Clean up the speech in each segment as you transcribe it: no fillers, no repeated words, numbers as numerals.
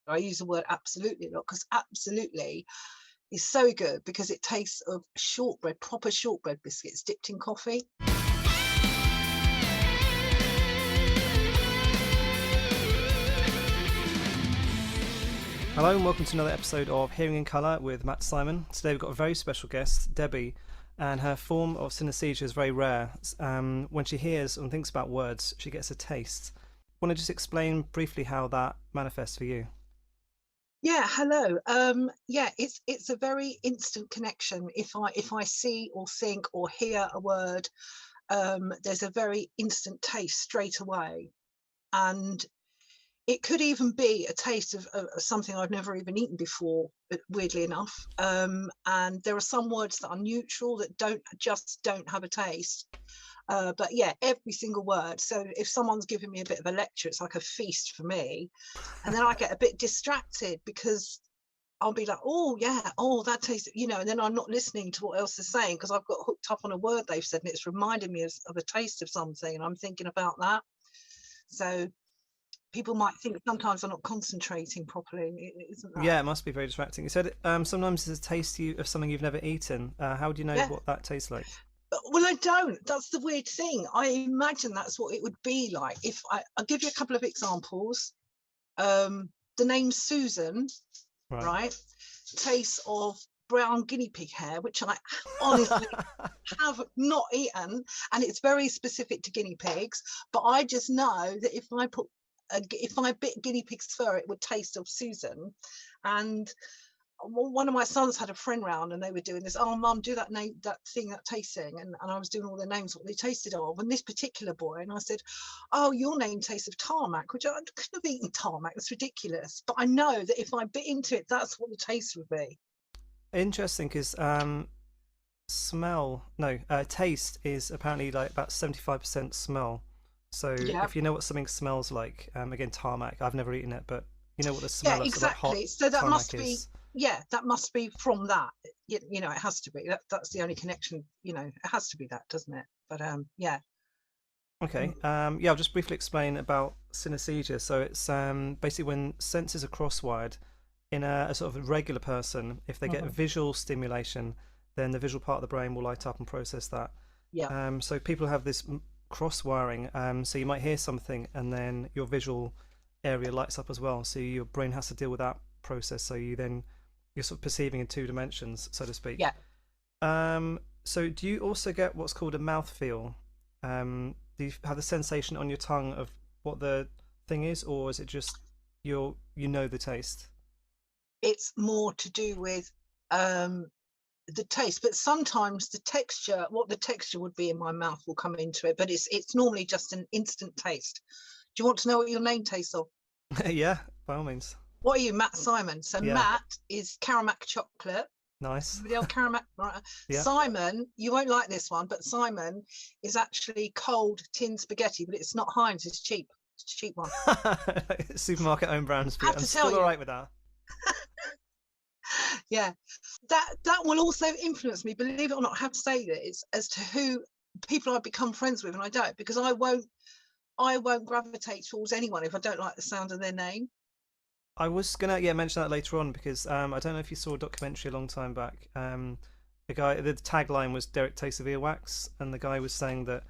I use the word absolutely a lot because absolutely is so good because it tastes of shortbread, proper shortbread biscuits dipped in coffee. Hello and welcome to another episode of Hearing in Colour with Matt Simon. Today we've got a very special guest, Debbie, and her form of synaesthesia is very rare. When she hears and thinks about words, she gets a taste. Want to just explain briefly how that manifests for you? Yeah, hello. It's a very instant connection. If I see or think or hear a word, there's a very instant taste straight away, and it could even be a taste of something I've never even eaten before, weirdly enough. And there are some words that are neutral that don't have a taste. But yeah, every single word. So if someone's giving me a bit of a lecture, it's like a feast for me. And then I get a bit distracted because I'll be like, oh yeah, oh that tastes, and then I'm not listening to what else they're saying because I've got hooked up on a word they've said and it's reminding me of a taste of something, and I'm thinking about that. So people might think sometimes I'm not concentrating properly. Isn't that? Yeah, it must be very distracting. You said sometimes there's a taste of something you've never eaten. How would you know Yeah. what that tastes like? Well, I don't. That's the weird thing. I imagine that's what it would be like. If I'll give you a couple of examples. The name Susan, Right. right, tastes of brown guinea pig hair, which I honestly have not eaten, and it's very specific to guinea pigs. But I just know that if I bit guinea pig's fur, it would taste of Susan. And one of my sons had a friend round and they were doing this, oh mum, do that name, that thing, that tasting, and I was doing all their names, what they tasted of, and this particular boy, and I said, oh, your name tastes of tarmac, which I couldn't have eaten tarmac, it's ridiculous, but I know that if I bit into it, that's what the taste would be. Interesting, because taste is apparently like about 75% smell. So Yeah, if you know what something smells like, again, tarmac, I've never eaten it, but you know what the yeah, smell of sort of hot exactly, so that tarmac must be, is. yeah, that must be from that. It has to be that's the only connection, it has to be that, doesn't it? But yeah. Okay, yeah, I'll just briefly explain about synesthesia. So it's basically when senses are cross-wired in a sort of regular person. If they get Mhm. visual stimulation, then the visual part of the brain will light up and process that. Yeah, So people have this cross-wiring. So you might hear something, and then your visual area lights up as well. So your brain has to deal with that process. So you're sort of perceiving in two dimensions, so to speak. yeah. So do you also get what's called a mouth feel? Do you have the sensation on your tongue of what the thing is, or is it just you know the taste? It's more to do with the taste, but sometimes the texture, what the texture would be in my mouth, will come into it, but it's normally just an instant taste. Do you want to know what your name tastes of? Yeah, by all means. What are you, Matt Simon? So Yeah, Matt is caramel chocolate. nice. Everybody else caramel, right? Yeah. Simon, you won't like this one, but Simon is actually cold tin spaghetti, but it's not Heinz, it's cheap. It's a cheap one. Supermarket own brand I have spaghetti. I'm to tell still all you. right with that. Yeah, that will also influence me, believe it or not. I have to say that it's as to who people I become friends with, and I don't, because I won't gravitate towards anyone if I don't like the sound of their name. I was gonna mention that later on because I don't know if you saw a documentary a long time back. The tagline was Derek tastes of earwax, and the guy was saying that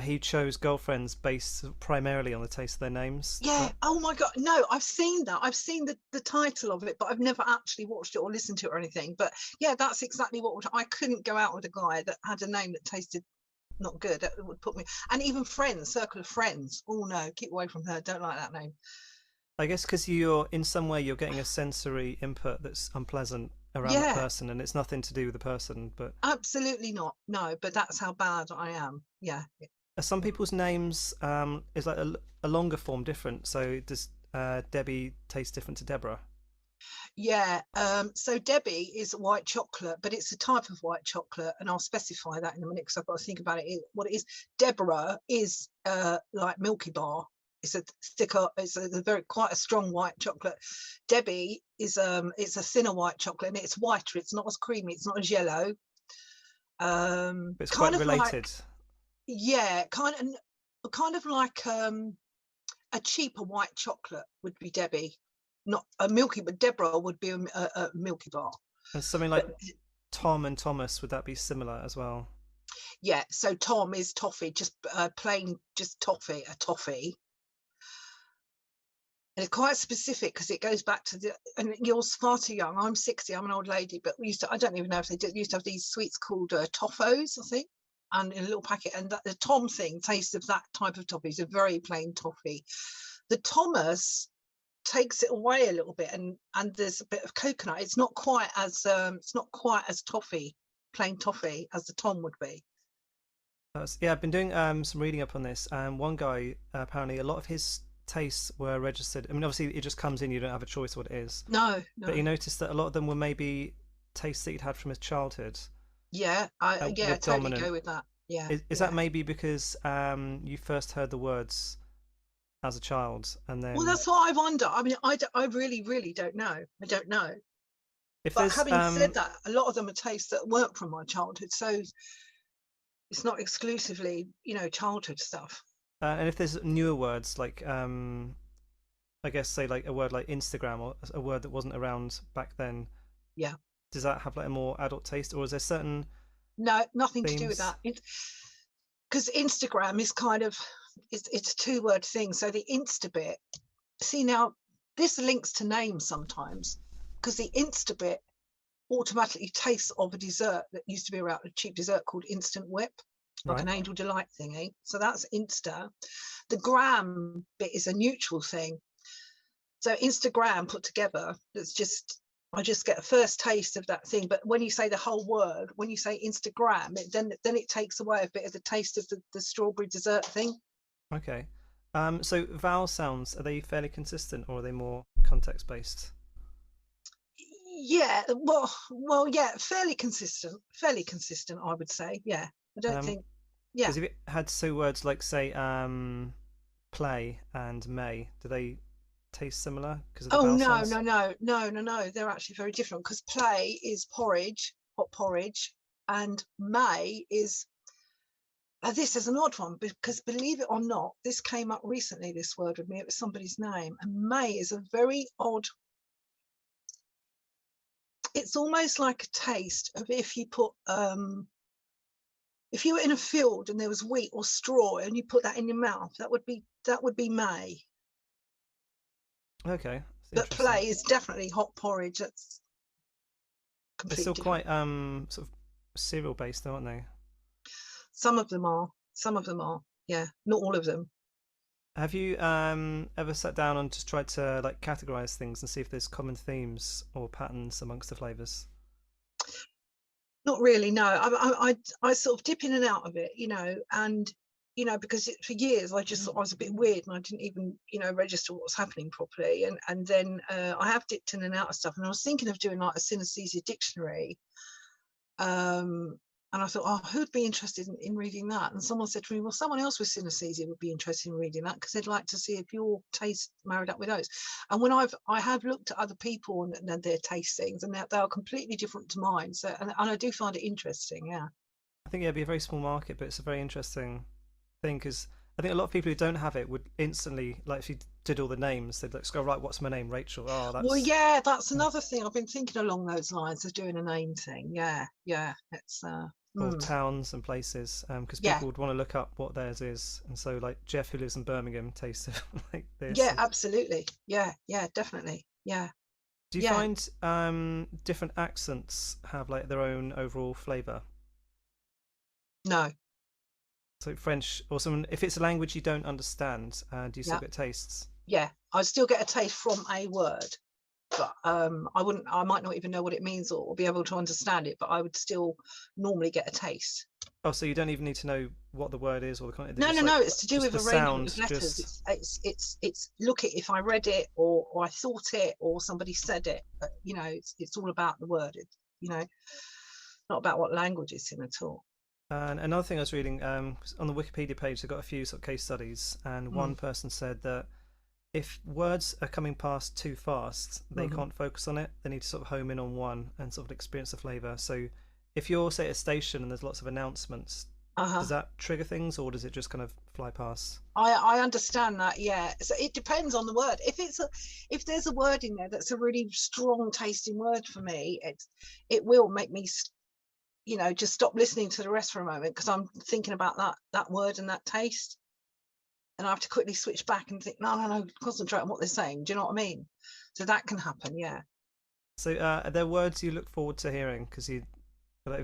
he chose girlfriends based primarily on the taste of their names. Yeah, oh my god, no, I've seen that. I've seen the title of it, but I've never actually watched it or listened to it or anything. But yeah, that's exactly what I couldn't go out with a guy that had a name that tasted not good. That would put me, and even friends, circle of friends, oh no, keep away from her, don't like that name. I guess because you're in some way you're getting a sensory input that's unpleasant around that Yeah, person, and it's nothing to do with the person. But absolutely not, no, but that's how bad I am. Yeah. are some people's names is like a longer form different? So does Debbie taste different to Deborah? Yeah, so Debbie is white chocolate, but it's a type of white chocolate, and I'll specify that in a minute because I've got to think about what it is. Deborah is like Milky Bar. It's a thicker, it's a very quite a strong white chocolate. Debbie is it's a thinner white chocolate, and it's whiter. It's not as creamy. It's not as yellow. But it's Kind quite of like, related. yeah, kind of like a cheaper white chocolate would be Debbie. not a Milky, but Deborah would be a Milky Bar. And something But like Tom and Thomas, would that be similar as well? yeah, so Tom is toffee, just plain, just toffee, a toffee. And it's quite specific because it goes back to and you're far too young. I'm 60, I'm an old lady, but we used to, I don't even know if they did, used to have these sweets called toffos, I think, and in a little packet. And the Tom thing tastes of that type of toffee. It's a very plain toffee. The Thomas takes it away a little bit, and there's a bit of coconut. It's not quite as toffee, plain toffee, as the Tom would be. Yeah, I've been doing some reading up on this, and one guy apparently a lot of his tastes were registered. I mean, obviously it just comes in; you don't have a choice what it is. No, But he no. noticed that a lot of them were maybe tastes that he'd had from his childhood Yeah, I were totally dominant. go with that. Yeah, Is that yeah. maybe because you first heard the words as a child, and Well, then that's what I wonder. I mean, I really, really don't know. I don't know. if But there's having said that, a lot of them are tastes that weren't from my childhood, so it's not exclusively, childhood stuff. and if there's newer words like I guess say like a word like Instagram or a word that wasn't around back then, Yeah. does that have like a more adult taste, or is there certain No, nothing to do with themes? that. Because Instagram is kind of, it's a two-word thing. So the Insta bit, see now, this links to names sometimes, because the Insta bit automatically tastes of a dessert that used to be around, a cheap dessert called Instant Whip, like Right. an Angel Delight thingy. So that's Insta. The gram bit is a neutral thing. So Instagram put together, I just get a first taste of that thing. But when you say the whole word, when you say Instagram, then it takes away a bit of the taste of the strawberry dessert thing. Okay. So vowel sounds, are they fairly consistent or are they more context based? Yeah, yeah, fairly consistent, I would say. Yeah, I don't Um, think. Yeah. because if it had two words like say play and may, do they taste similar because of the Oh vowel no, sounds? no, no, no, no, no. They're actually very different because play is porridge, hot porridge, and May is. This is an odd one because, believe it or not, this came up recently. This word with me, it was somebody's name, and May is a very odd. It's almost like a taste of if you put if you were in a field and there was wheat or straw and you put that in your mouth, that would be May. Okay, that's But interesting. play is definitely hot porridge. That's They're completely still different. quite sort of cereal based, aren't they? Some of them are. Some of them are. Yeah, not all of them. Have you ever sat down and just tried to like categorize things and see if there's common themes or patterns amongst the flavors? Not really. No, I sort of dip in and out of it, and because for years I just thought I was a bit weird and I didn't even register what was happening properly, and then I have dipped in and out of stuff, and I was thinking of doing like a synaesthesia dictionary. Um, and I thought, oh, who'd be interested in reading that? And someone said to me, well, someone else with synesthesia would be interested in reading that because they'd like to see if your taste married up with those. And when I have looked at other people and their taste things, and they are completely different to mine. So, and I do find it interesting. Yeah. I think yeah, it'd be a very small market, but it's a very interesting thing because I think a lot of people who don't have it would instantly like if you did all the names, they'd like just go right. What's my name? Rachel. Oh, Well, that's yeah, that's another thing. I've been thinking along those lines of doing a name thing. Yeah, yeah. It's or towns and places because yeah, people would want to look up what theirs is, and so like Jeff who lives in Birmingham tastes of like this. yeah, And absolutely. Yeah, yeah, definitely. Yeah, do you yeah. find different accents have like their own overall flavor? No, So French or some if it's a language you don't understand, do you still yeah, get tastes? yeah. I still get a taste from a word, but I might not even know what it means or be able to understand it, but I would still normally get a taste. Oh, so you don't even need to know what the word is or the content. They're No, just no, like no. It's to do just with the arrangement of sound. letters. Just It's look at if I read it or I thought it or somebody said it. But, it's all about the word. You know, not about what language it's in at all. and another thing I was reading on the Wikipedia page, they've got a few sort of case studies, and one Mm. person said that if words are coming past too fast, they Hmm. can't focus on it. They need to sort of home in on one and sort of experience the flavor. So if you're say at a station and there's lots of announcements, Uh-huh. does that trigger things or does it just kind of fly past. I understand that, yeah. So it depends on the word. If there's a word in there that's a really strong tasting word for me, it will make me, just stop listening to the rest for a moment because I'm thinking about that word and that taste, and I have to quickly switch back and think, no, no, no, concentrate on what they're saying. Do you know what I mean? So that can happen, yeah. So are there words you look forward to hearing? Because you've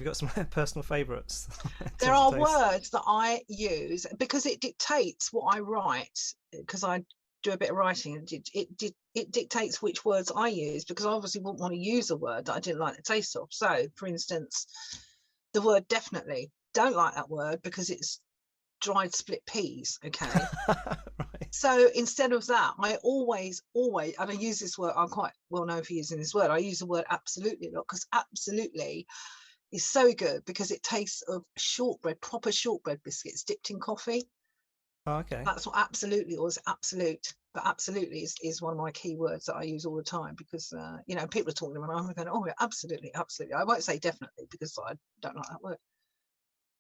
got some personal favourites in There terms of are taste. words that I use because it dictates what I write, because I do a bit of writing. It dictates which words I use, because I obviously wouldn't want to use a word that I didn't like the taste of. So, for instance, the word definitely, don't like that word because it's dried split peas. Okay. Right. So instead of that, I always, and I use this word, I'm quite well known for using this word. I use the word absolutely a lot, because absolutely is so good because it tastes of shortbread, proper shortbread biscuits dipped in coffee. Oh, okay. That's what absolutely was, absolute. But absolutely is one of my key words that I use all the time, because people are talking to me and I'm going, oh yeah, absolutely, absolutely. I won't say definitely because I don't like that word.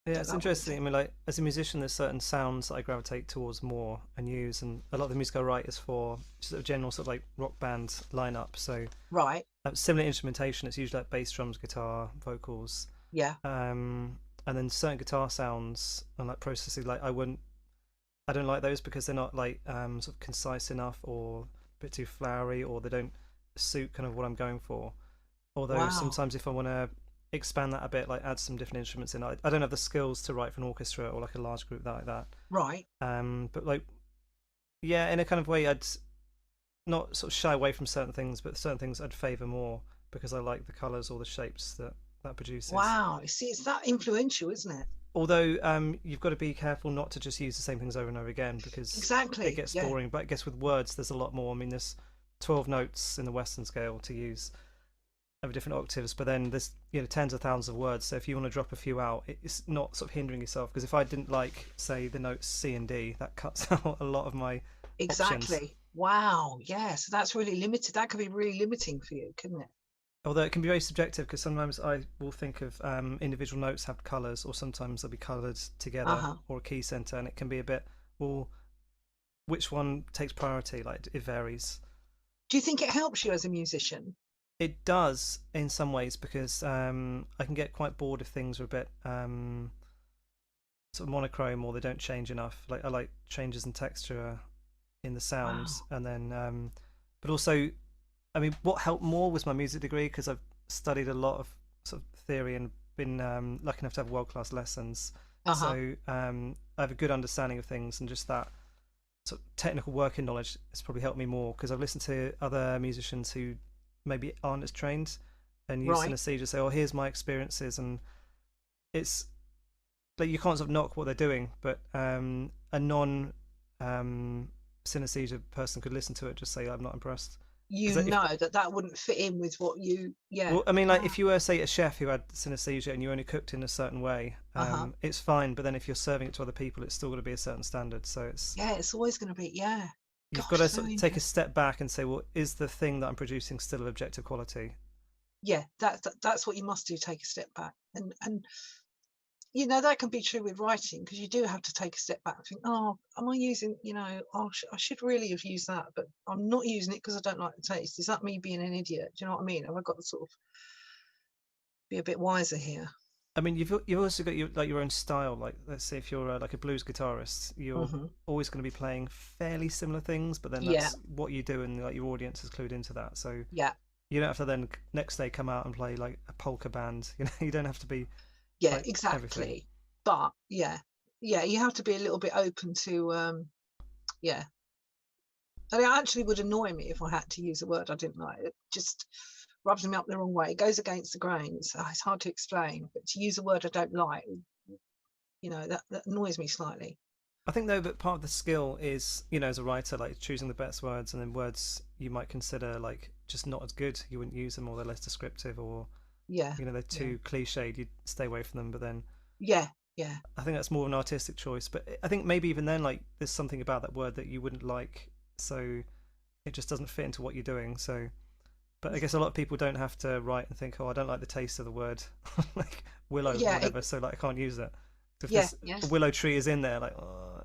Yeah, Don't it's like what they interesting. I say. mean, like as a musician, there's certain sounds that I gravitate towards more and use, and a lot of the music I write is for sort of general sort of like rock band lineup. So Right. similar instrumentation. It's usually like bass, drums, guitar, vocals, Yeah. um, and then certain guitar sounds and like processing. Like I don't like those because they're not like sort of concise enough, or a bit too flowery, or they don't suit kind of what I'm going for. Although Wow. sometimes if I want to expand that a bit, like add some different instruments in, I don't have the skills to write for an orchestra or like a large group like that. Right. But like yeah, in a kind of way, I'd not sort of shy away from certain things, but certain things I'd favour more because I like the colours or the shapes that produces. Wow. See, it's that influential, isn't it? Although you've got to be careful not to just use the same things over and over again because it Exactly. gets Yeah. boring. But I guess with words, there's a lot more. I mean, there's 12 notes in the Western scale to use over different octaves, but then there's tens of thousands of words. So if you want to drop a few out, it's not sort of hindering yourself. Because if I didn't like, say, the notes C and D, that cuts out a lot of my options. Exactly. Wow. Yeah. So that's really limited. That could be really limiting for you, couldn't it? Although it can be very subjective, because sometimes I will think of individual notes have colours, or sometimes they'll be coloured together, Uh-huh. or a key centre, and it can be a bit, well, which one takes priority? Like it varies. Do you think it helps you as a musician? It does in some ways because I can get quite bored if things are a bit sort of monochrome or they don't change enough. Like I like changes in texture in the sounds, Wow. and then but also, I mean, what helped more was my music degree because I've studied a lot of sort of theory and been lucky enough to have world-class lessons. Uh-huh. So I have a good understanding of things, and just that sort of technical working knowledge has probably helped me more because I've listened to other musicians who maybe aren't as trained and use Right. synesthesia, say, oh, here's my experiences, and it's like you can't sort of knock what they're doing, but a non synesthesia person could listen to it, just say I'm not impressed. You Because if know that wouldn't fit in with what you, yeah. well, I mean, like Wow. if you were say a chef who had synesthesia and you only cooked in a certain way, Uh-huh. it's fine. But then if you're serving it to other people, it's still got to be a certain standard. So Yeah, it's always going to be, yeah. you've got Gosh, to so sort of take a interesting. step back and say, well, is the thing that I'm producing still of objective quality? Yeah, that's what you must do, take a step back. And that can be true with writing, because you do have to take a step back and think, oh, am I using, oh, I should really have used that, but I'm not using it because I don't like the taste. Is that me being an idiot? Do you know what I mean? Have I got to sort of be a bit wiser here? I mean, you've also got your own style. Like, let's say if you're like a blues guitarist, you're Hmm. always going to be playing fairly similar things, but then Yeah, that's what you do, and like your audience is clued into that. So yeah, you don't have to then next day come out and play like a polka band. You don't have to be yeah, like everything. exactly. But yeah, yeah, you have to be a little bit open to, yeah. And it actually would annoy me if I had to use a word I didn't like. It just rubs me up the wrong way. It goes against the grain. It's hard to explain. But to use a word I don't like, that annoys me slightly. I think though that part of the skill is, as a writer, like choosing the best words, and then words you might consider like just not as good, you wouldn't use them, or they're less descriptive, or Yeah, they're yeah, too cliched, you'd stay away from them. But then yeah, yeah, I think that's more of an artistic choice. But I think maybe even then, like there's something about that word that you wouldn't like, so it just doesn't fit into what you're doing. So, but I guess a lot of people don't have to write and think, oh, I don't like the taste of the word, like willow or yeah. whatever, so like I can't use it. If Yeah, this yeah, willow tree is in there, like, oh,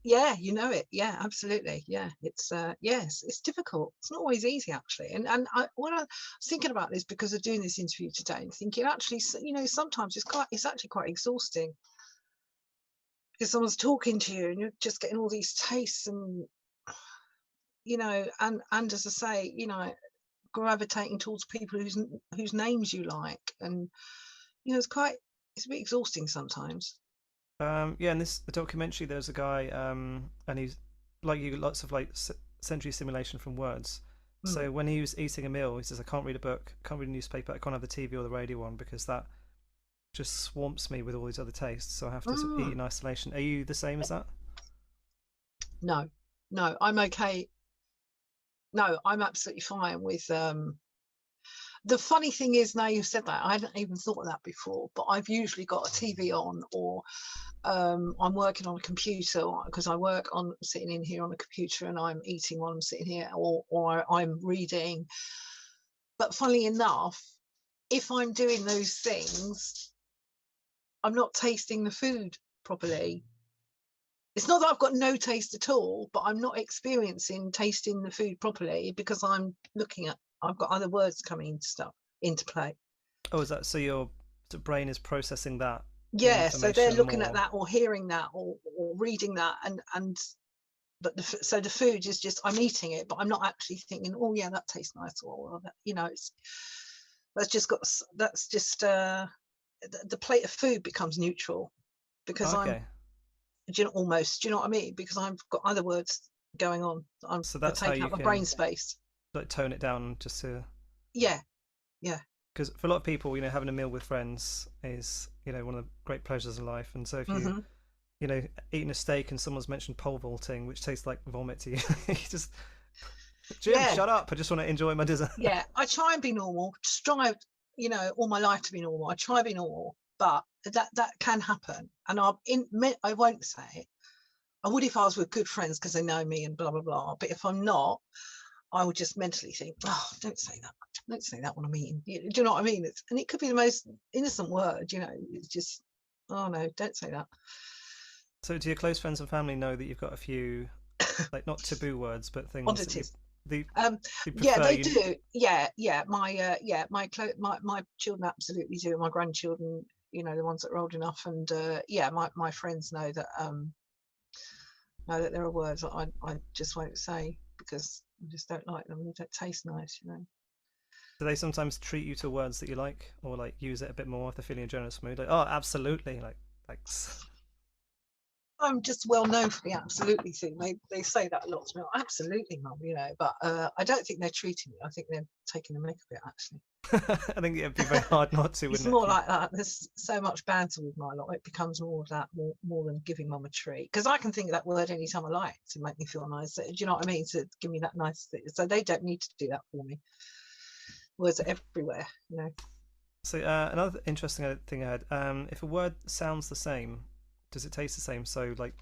yeah, you know it. Yeah, absolutely. Yeah, it's yes, it's difficult. It's not always easy actually. And when I was thinking about this because of doing this interview today and thinking actually, you know, sometimes it's actually quite exhausting because someone's talking to you and you're just getting all these tastes and, you know, and as I say, you know, gravitating towards people whose names you like, and you know, it's a bit exhausting sometimes. yeah. In this the documentary, there's a guy, and he's like you, lots of like sensory stimulation from words. Mm. So when he was eating a meal, he says, "I can't read a book, can't read a newspaper, I can't have the TV or the radio on because that just swamps me with all these other tastes. So I have to sort of eat Mm. in isolation." Are you the same as that? No, no, I'm okay. No, I'm absolutely fine with the funny thing is, now you've said that, I hadn't even thought of that before, but I've usually got a TV on, or I'm working on a computer because I work on sitting in here on a computer and I'm eating while I'm sitting here, or I'm reading. But funnily enough, if I'm doing those things, I'm not tasting the food properly. It's not that I've got no taste at all, but I'm not experiencing tasting the food properly because I've got other words coming into play. Oh, is that so? Your brain is processing that Yeah, so they're information looking at more. that or hearing that or reading that, and but so the food is just, I'm eating it, but I'm not actually thinking, oh yeah, that tastes nice, or that, you know, it's that's just the plate of food becomes neutral because I'm, Okay, do you know, almost, do you know what I mean, because I've got other words going on. so They're that's how taking you up my brain can space. like tone it down just to, Yeah, yeah. because for a lot of people, having a meal with friends is one of the great pleasures in life. And so if Hmm. eating a steak and someone's mentioned pole vaulting, which tastes like vomit to you, you just, Jim, Yeah, shut up! I just want to enjoy my dessert. yeah, I try and be normal, strive, you know, all my life to be normal. I try to be normal, but that can happen, and I won't say it. I would if I was with good friends because they know me and blah blah blah. But if I'm not, I would just mentally think, oh, don't say that. Don't say that when I'm eating. Do you know what I mean? And it could be the most innocent word, you know. It's just, oh no, don't say that. So do your close friends and family know that you've got a few, like, not taboo words, but things that Oddities. they, Um, you yeah, prefer? they do. Yeah, yeah. My children absolutely do. My grandchildren, you know, the ones that are old enough, and yeah, my friends know that there are words that I just won't say because I just don't like them. They don't taste nice, you know. Do they sometimes treat you to words that you like, or like use it a bit more if they're feeling a generous mood? Like, oh, absolutely, like, thanks. I'm just well known for the absolutely thing. They say that a lot to me. Absolutely, mum, you know. But I don't think they're treating me. I think they're taking the mick of it. Actually, I think it'd be very hard not to, it's wouldn't it? more like that. There's so much banter with my lot. It becomes more of that, more than giving mum a treat. Because I can think of that word anytime I like to make me feel nice. Do you know what I mean? To give me that nice thing. So they don't need to do that for me. Words are everywhere, you know. So another interesting thing I had: if a word sounds the same, does it taste the same? So like,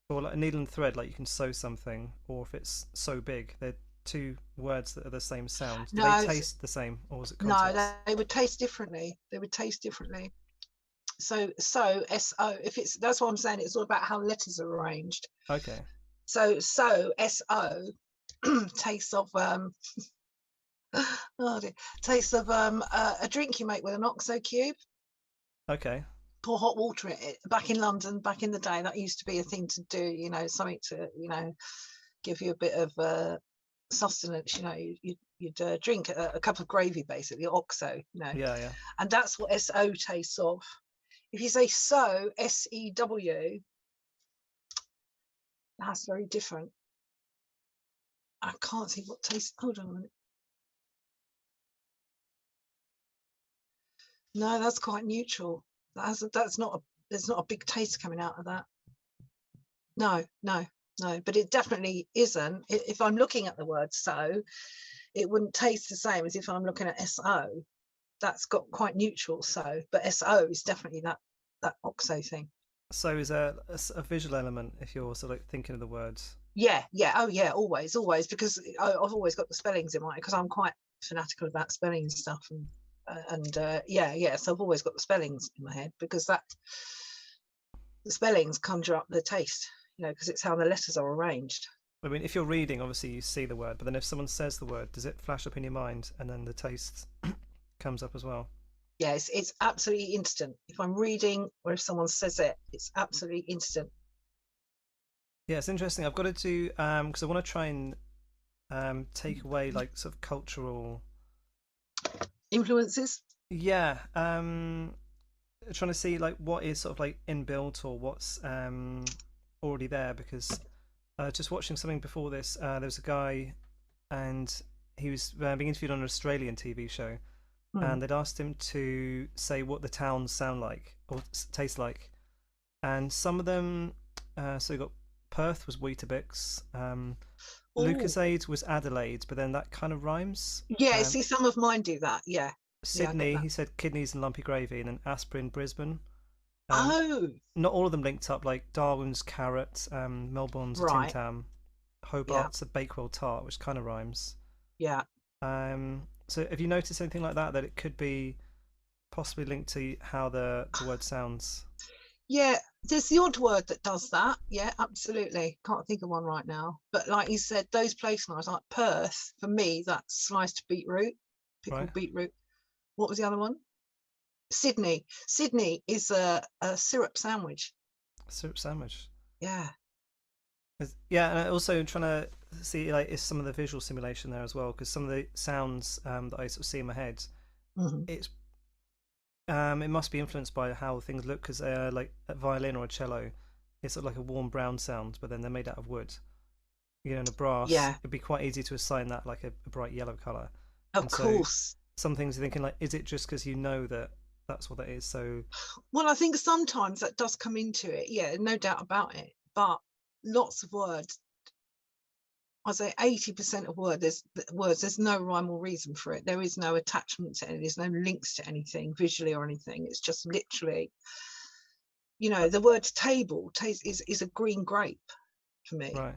or like a needle and thread, like you can sew something, or if it's so big, they're two words that are the same sound. Do they No, taste the same, or is it no, context? they would taste differently. They would taste differently. So so, if it's, that's what I'm saying, it's all about how letters are arranged. Okay. So so tastes of oh dear, tastes of a drink you make with an oxo cube. Okay. Pour hot water in it. Back in London, back in the day, that used to be a thing to do, you know, something to, you know, give you a bit of sustenance, you know. You'd drink a cup of gravy, basically, oxo, you know. Yeah, yeah. And that's what so tastes of. If you say so, SEW, that's very different. I can't see what taste. Hold on a minute. No, that's quite neutral. That's not a. There's not a big taste coming out of that. No, no, no. But it definitely isn't. If I'm looking at the word so, it wouldn't taste the same as if I'm looking at SO. That's got quite neutral so, but SO is definitely that oxo thing. So is there a visual element if you're sort of like thinking of the words? Yeah, yeah, oh yeah, always, because I've always got the spellings in mind because I'm quite fanatical about spelling and stuff, and yeah, yeah. So I've always got the spellings in my head because The spellings conjure up the taste, because it's how the letters are arranged. I mean, if you're reading, obviously you see the word, but then if someone says the word, does it flash up in your mind and then the taste comes up as well? Yes, it's absolutely instant. If I'm reading or if someone says it, it's absolutely instant. Yeah, it's interesting. I've got to do because I want to try and take away like sort of cultural. Influences? Yeah, trying to see like what is sort of like inbuilt or what's already there because just watching something before this, there was a guy and he was being interviewed on an Australian TV show, Hmm. and they'd asked him to say what the towns sound like or taste like, and some of them, so we got Perth was Weetabix, Oh, Lucasade was Adelaide, but then that kind of rhymes. yeah. Um, See, some of mine do that. Yeah, yeah, I get Sydney, that. he said kidneys and lumpy gravy, and then Aspirin, Brisbane. Um, Oh, not all of them linked up, like Darwin's carrot, Melbourne's a Tim right. Tam, Yeah, Hobart's a Bakewell tart, which kind of rhymes. yeah, So have you noticed anything like that, that it could be possibly linked to how the word sounds? yeah. There's the odd word that does that. Yeah, absolutely. Can't think of one right now. But like you said, those place names like Perth, for me, that's sliced beetroot, Right? pickled beetroot. What was the other one? Sydney. Sydney is a syrup sandwich. Syrup sandwich. Yeah. Yeah, and I also trying to see like is some of the visual simulation there as well, because some of the sounds that I sort of see in my head, Hmm. it's it must be influenced by how things look, because like a violin or a cello, it's sort of like a warm brown sound, but then they're made out of wood. In a brass, Yeah, it'd be quite easy to assign that like a bright yellow color. of And so course. some things you're thinking like, is it just because you know that that's what that is? So Well, I think sometimes that does come into it. Yeah, no doubt about it. But lots of words, I'd say 80% of words, there's no rhyme or reason for it. There is no attachment to it. There's no links to anything visually or anything. It's just literally, the word table is a green grape for me. right.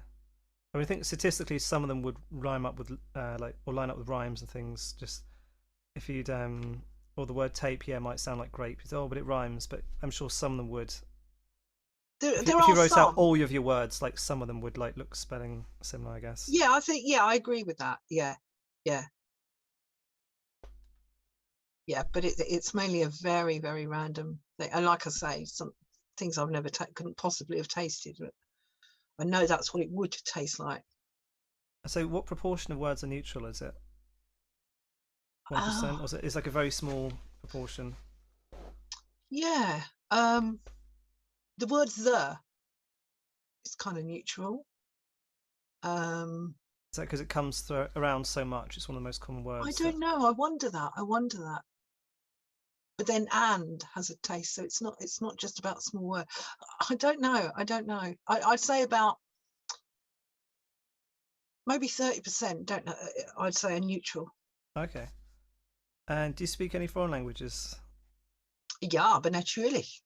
I mean, I think statistically some of them would rhyme up with like or line up with rhymes and things. Just if you'd or the word tape, yeah, might sound like grape. Oh, but it rhymes. But I'm sure some of them would. There, If you there if you are wrote out some. all of your words, like some of them would like look spelling similar, I guess. Yeah, I think, yeah, I agree with that. Yeah, yeah, yeah. But it's mainly a very, very random thing. And like I say, some things I've never couldn't possibly have tasted. But I know that's what it would taste like. So, what proportion of words are neutral? Is it 1%, Oh, or is it it's like a very small proportion? yeah. The word the is kind of neutral. Um, Is that because it comes around so much? It's one of the most common I words that. don't know. I wonder that. I wonder that. But then and has a taste, so it's not just about small word. I don't know. I don't know. I'd say about maybe 30%. Don't know. I'd say a neutral. Okay. And do you speak any foreign languages? Yeah, but natürlich.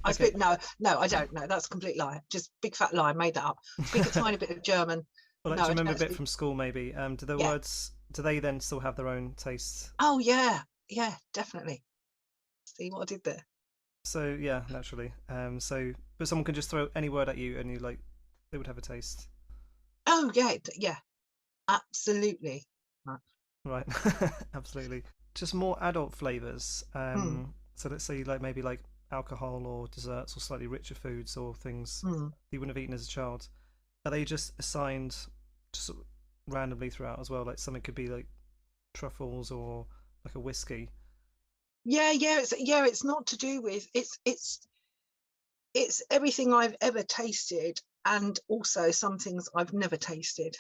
I Okay. speak no, no, I don't. No, that's a complete lie. Just big fat lie. Made that up. Speak a tiny bit of German. Well, like, No, do you I remember a don't bit speak. from school, maybe? Do the Yeah. words, do they then still have their own tastes? Oh yeah, yeah, definitely. See what I did there? So, yeah, naturally. But someone can just throw any word at you and you like, they would have a taste. Oh yeah, yeah, absolutely. Right. Right. Absolutely. Just more adult flavors. Hmm. So let's say like maybe like alcohol or desserts or slightly richer foods or things Hmm. that you wouldn't have eaten as a child. Are they just assigned just sort of randomly throughout as well? Like something could be like truffles or like a whiskey. Yeah, yeah, it's not to do with it's everything I've ever tasted and also some things I've never tasted.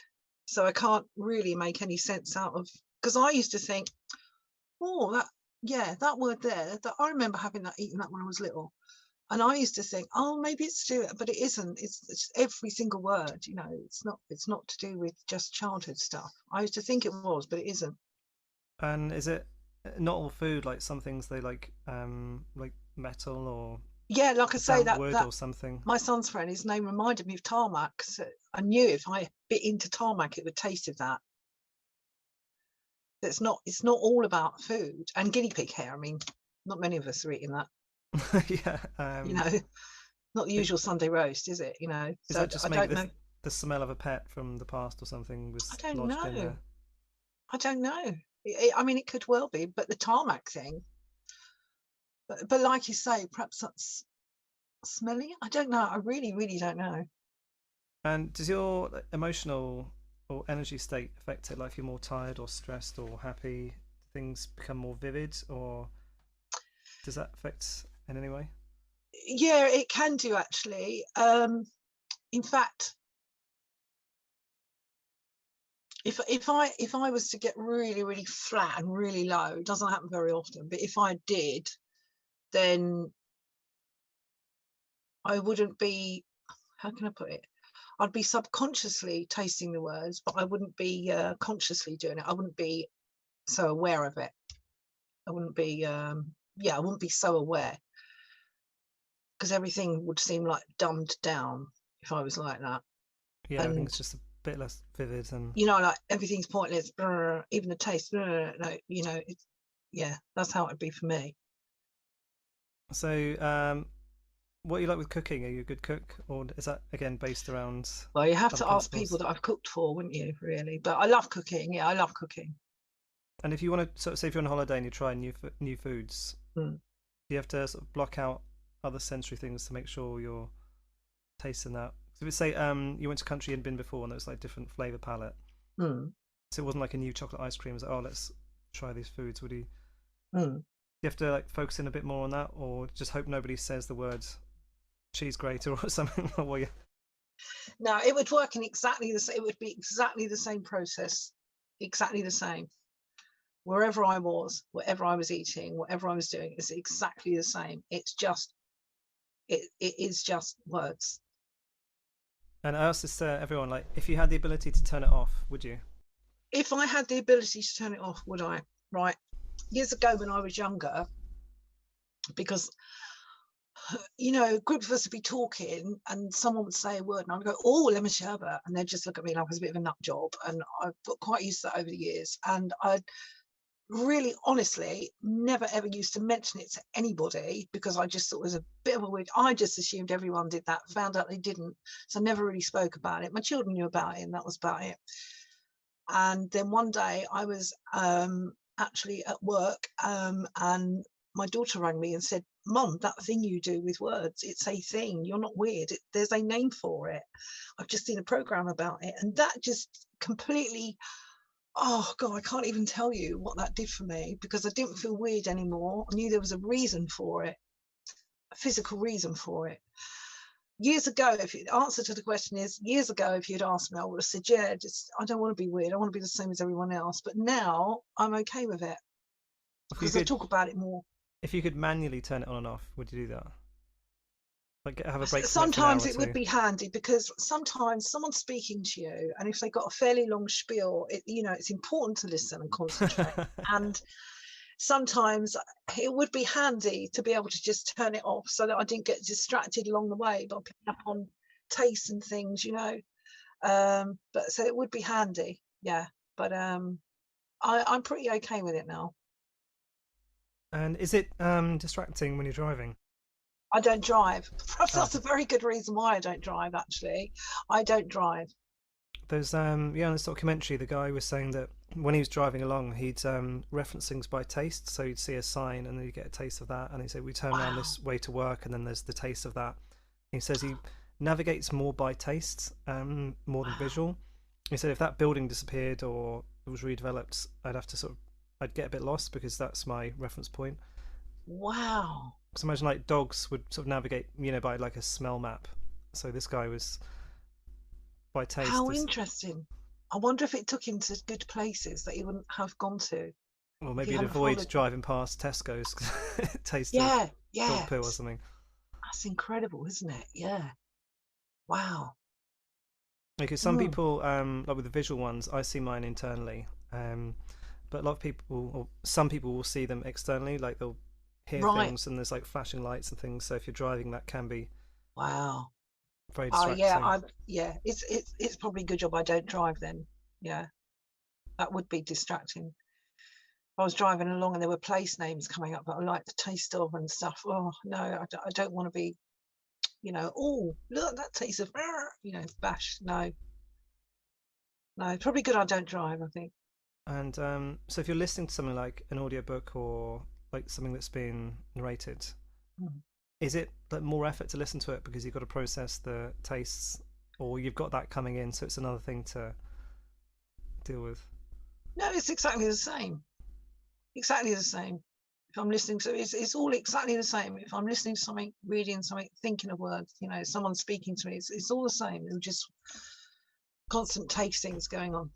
So I can't really make any sense out of because I used to think, oh, that yeah, that word there, that I remember having that eating that when I was little. And I used to think, oh, maybe it's to do it, but it isn't. It's every single word, it's not to do with just childhood stuff. I used to think it was, but it isn't. And is it not all food? Like some things they like metal or Yeah, like I say, damp that wood that or something. my son's friend, his name reminded me of tarmac. So I knew if I bit into tarmac, it would taste of that. It's not all about food and guinea pig hair. I mean, not many of us are eating that, Yeah. you know. Not the usual Sunday roast, is it? Is So that just I maybe don't know. the smell of a pet from the past or something I was don't lodged in know. there? I don't know. I mean, it could well be, but the tarmac thing. But like you say, perhaps that's smelly. I don't know. I really, really don't know. And does your emotional or energy state affect it? Like if you're more tired or stressed or happy, things become more vivid, or does that affect in any way? Yeah, it can do actually. In fact, if I was to get really, really flat and really low, it doesn't happen very often, but if I did, then I wouldn't be, how can I put it? I'd be subconsciously tasting the words, but I wouldn't be consciously doing it. I wouldn't be so aware of it. I wouldn't be, I wouldn't be so aware, because everything would seem like dumbed down if I was like that. Yeah, I think And it's just a bit less vivid and like everything's pointless, even the taste. No, it's, yeah, that's how it'd be for me. so. What you like with cooking? Are you a good cook, or is that again based around Well, you have other to ask people principles? that I've cooked for, wouldn't you? Really, but I love cooking. Yeah, I love cooking. And if you want to sort of say if you're on holiday and you try new foods, Mm, do you have to sort of block out other sensory things to make sure you're tasting that? So if we say you went to a country you'd been before and there was like different flavor palette, mm, so it wasn't like a new chocolate ice cream. It was like, oh, let's try these foods. Would you? mm. You have to like focus in a bit more on that, or just hope nobody says the word cheese grater or something? Or you... No, it would work in exactly the same. It would be exactly the same process, exactly the same. Wherever I was, whatever I was eating, whatever I was doing, it's exactly the same. It's just, it is just words. And I asked this to everyone, like, if you had the ability to turn it off, would you? If I had the ability to turn it off, would I? Right. Years ago when I was younger, because a group of us would be talking and someone would say a word and I'd go, oh, lemon sherbet. And they'd just look at me like I was a bit of a nut job. And I've got quite used to that over the years. And I really, honestly, never ever used to mention it to anybody because I just thought it was a bit of a weird. I just assumed everyone did that, found out they didn't. So I never really spoke about it. My children knew about it and that was about it. And then one day I was actually at work and my daughter rang me and said, Mum, that thing you do with words, it's a thing. You're not weird. There's a name for it. I've just seen a program about it. And that just completely, oh God, I can't even tell you what that did for me because I didn't feel weird anymore. I knew there was a reason for it, a physical reason for it. Years ago, if the answer to the question is years ago, if you'd asked me, I would have said, yeah, just I don't want to be weird. I want to be the same as everyone else. But now I'm okay with it If you because I could, talk about it more. if you could manually turn it on and off, would you do that? Like have a break from it for an hour Sometimes or it would two? be handy because sometimes someone's speaking to you, and if they got a fairly long spiel, it's important to listen and concentrate. And sometimes it would be handy to be able to just turn it off so that I didn't get distracted along the way by picking up on tastes and things. But so it would be handy, yeah. But I'm pretty okay with it now. And is it distracting when you're driving? I don't drive. Perhaps Ah, that's a okay. very good reason why I don't drive. Actually, I don't drive. There's yeah, in this documentary, the guy was saying that when he was driving along, he'd reference things by taste. So you'd see a sign, and then you get a taste of that, and he said we turn around Wow, this way to work, and then there's the taste of that. He says he navigates more by taste, more than wow, visual. He said if that building disappeared or it was redeveloped, I'd get a bit lost because that's my reference point. wow. Because imagine like dogs would sort of navigate, by like a smell map. So this guy was by taste. How interesting. I wonder if it took him to good places that he wouldn't have gone to Or if he maybe you'd hadn't avoid followed them. driving past Tesco's 'cause taste of Yeah, dog yeah. poo or something. That's incredible, isn't it? Yeah. Wow. Because some Mm, people, like with the visual ones, I see mine internally. But a lot of people, or some people, will see them externally. Like they'll hear right. things and there's like flashing lights and things. So if you're driving, that can be Wow. very Oh yeah, distracting. yeah. It's probably a good job I don't drive then. Yeah, that would be distracting. I was driving along and there were place names coming up that I like the taste of and stuff. Oh no, I don't want to be Oh, look, that tastes of, bash. No, probably good I don't drive, I think. And so if you're listening to something like an audiobook or like something that's been narrated, Mm. is it like more effort to listen to it because you've got to process the tastes, or you've got that coming in, so it's another thing to deal with? No, it's exactly the same. Exactly the same. If I'm listening to it's all exactly the same. If I'm listening to something, reading something, thinking of words, someone speaking to me, it's all the same. It's just constant tastings going on,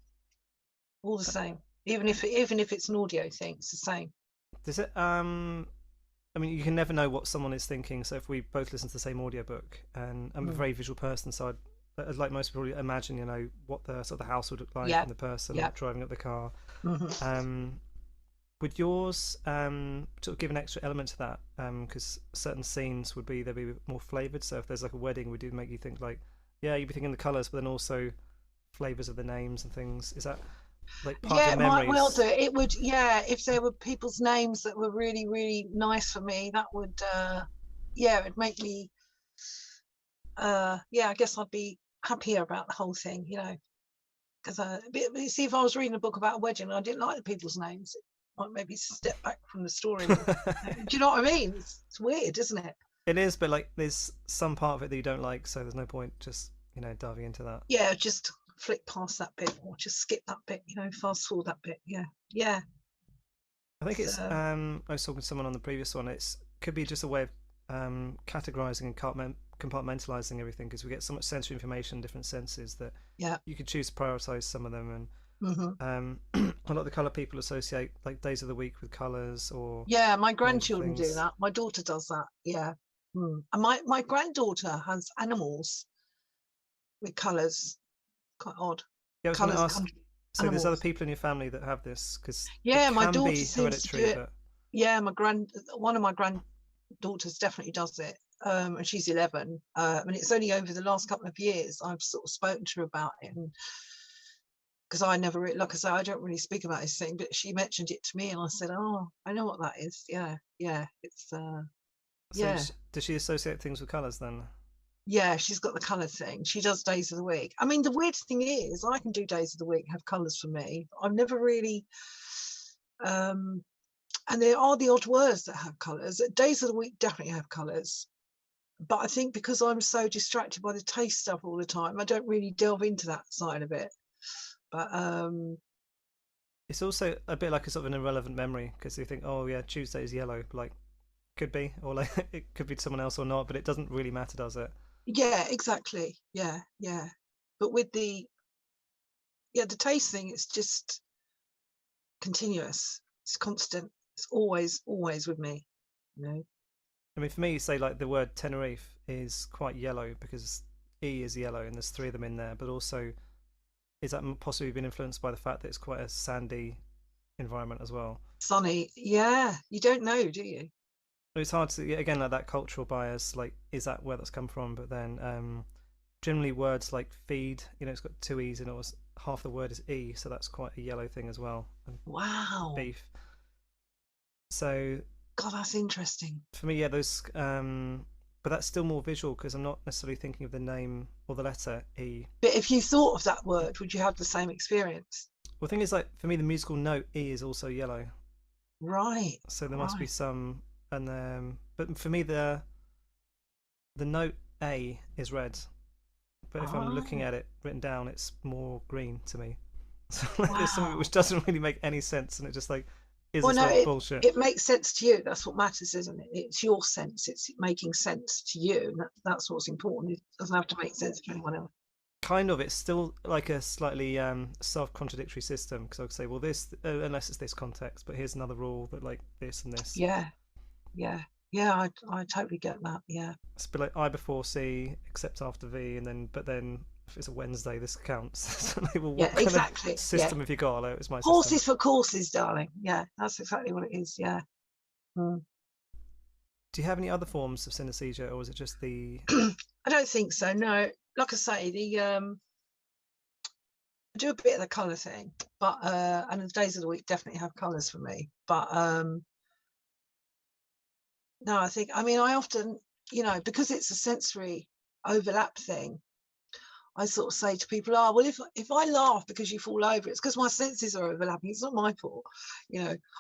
all the same. Even if it's an audio thing, it's the same. Does it? I mean, you can never know what someone is thinking. So if we both listen to the same audiobook, and I'm a very visual person, so I'd like most people imagine, what the sort of the house would look like Yeah, and the person yeah. driving up the car. Mm-hmm. Would yours sort of give an extra element to that? Because certain scenes they'd be more flavored. So if there's like a wedding, would it make you think like, yeah, you'd be thinking the colors, but then also flavors of the names and things? Is that like part of Yeah, your it might well memories? do. It would, yeah, if there were people's names that were really, really nice for me, that would, it'd make me, I guess I'd be happier about the whole thing, because see, if I was reading a book about a wedding and I didn't like the people's names, it might maybe step back from the story. Do you know what I mean? It's weird, isn't it? It is, but like there's some part of it that you don't like, so there's no point just diving into that. Yeah, just flick past that bit or just skip that bit, fast forward that bit. Yeah. I think it's So, I was talking to someone on the previous one. It's could be just a way of categorizing and compartmentalizing everything, because we get so much sensory information, different senses, that yeah. you could choose to prioritize some of them. Hmm. And a lot of the color people associate like days of the week with colors or Yeah, my names of grandchildren do things. that. My daughter does that. Yeah. And my granddaughter has animals with colours. Quite odd. Yeah, I was going to Colours ask. come So there's other animals. people in your family that have this, because it Yeah, my can daughter be seems to do hereditary, it. but Yeah, one of my granddaughters definitely does it. And she's 11. And it's only over the last couple of years I've sort of spoken to her about it, and because I never, like I say, I don't really speak about this thing, but she mentioned it to me, and I said, "Oh, I know what that is." Yeah, it's so yeah. does she associate things with colors then? Yeah, she's got the colour thing. She does days of the week. I mean, the weird thing is, I can do days of the week, have colours for me. I've never really, um, and there are the odd words that have colours. Days of the week definitely have colours. But I think because I'm so distracted by the taste stuff all the time, I don't really delve into that side of it. But It's also a bit like a sort of an irrelevant memory, because you think, oh yeah, Tuesday is yellow, like could be, or like it could be someone else or not, but it doesn't really matter, does it? yeah, exactly. Yeah. But with the taste thing, it's just continuous. It's constant. It's always with me. You know. I mean, for me, say like the word Tenerife is quite yellow because E is yellow and there's three of them in there, but also is that possibly been influenced by the fact that it's quite a sandy environment as well? Sunny, yeah. You don't know, do you? It's hard to, yeah, again, like that cultural bias, like is that where that's come from? But then generally words like feed, it's got two E's and it was half the word is E, so that's quite a yellow thing as well. And Wow. beef. So God, that's interesting. for me, yeah, those. But that's still more visual because I'm not necessarily thinking of the name or the letter E. But if you thought of that word, would you have the same experience? Well, the thing is, like for me, the musical note E is also yellow, Right. so there must be Right. some. And but for me, the note A is red, but if I'm looking Oh, at it written down, it's more green to me. So like, there's something which wow. doesn't really make any sense, and it just like is Well, this no, like it bullshit? it makes sense to you. That's what matters, isn't it? It's your sense. It's making sense to you. That's what's important. It doesn't have to make sense to anyone else. Kind of, it's still like a slightly self-contradictory system, because I would say, well, this unless it's this context, but here's another rule that like this and this. Yeah. Yeah. Yeah. I totally get that. Yeah. It's a bit like I before C, except after V, and then but then if it's a Wednesday, this counts. So like, well, Yeah. what kind of Exactly. Yeah. system have you got? Like, it's my system. Horses for courses, darling. Yeah. That's exactly what it is. Yeah. Mm. Do you have any other forms of synesthesia, or is it just the? I don't think so. No. Like I say, I do a bit of the colour thing, but and the days of the week definitely have colours for me. But no, I mean, I often because it's a sensory overlap thing, I sort of say to people, oh, well, if I laugh because you fall over, it's because my senses are overlapping. It's not my fault.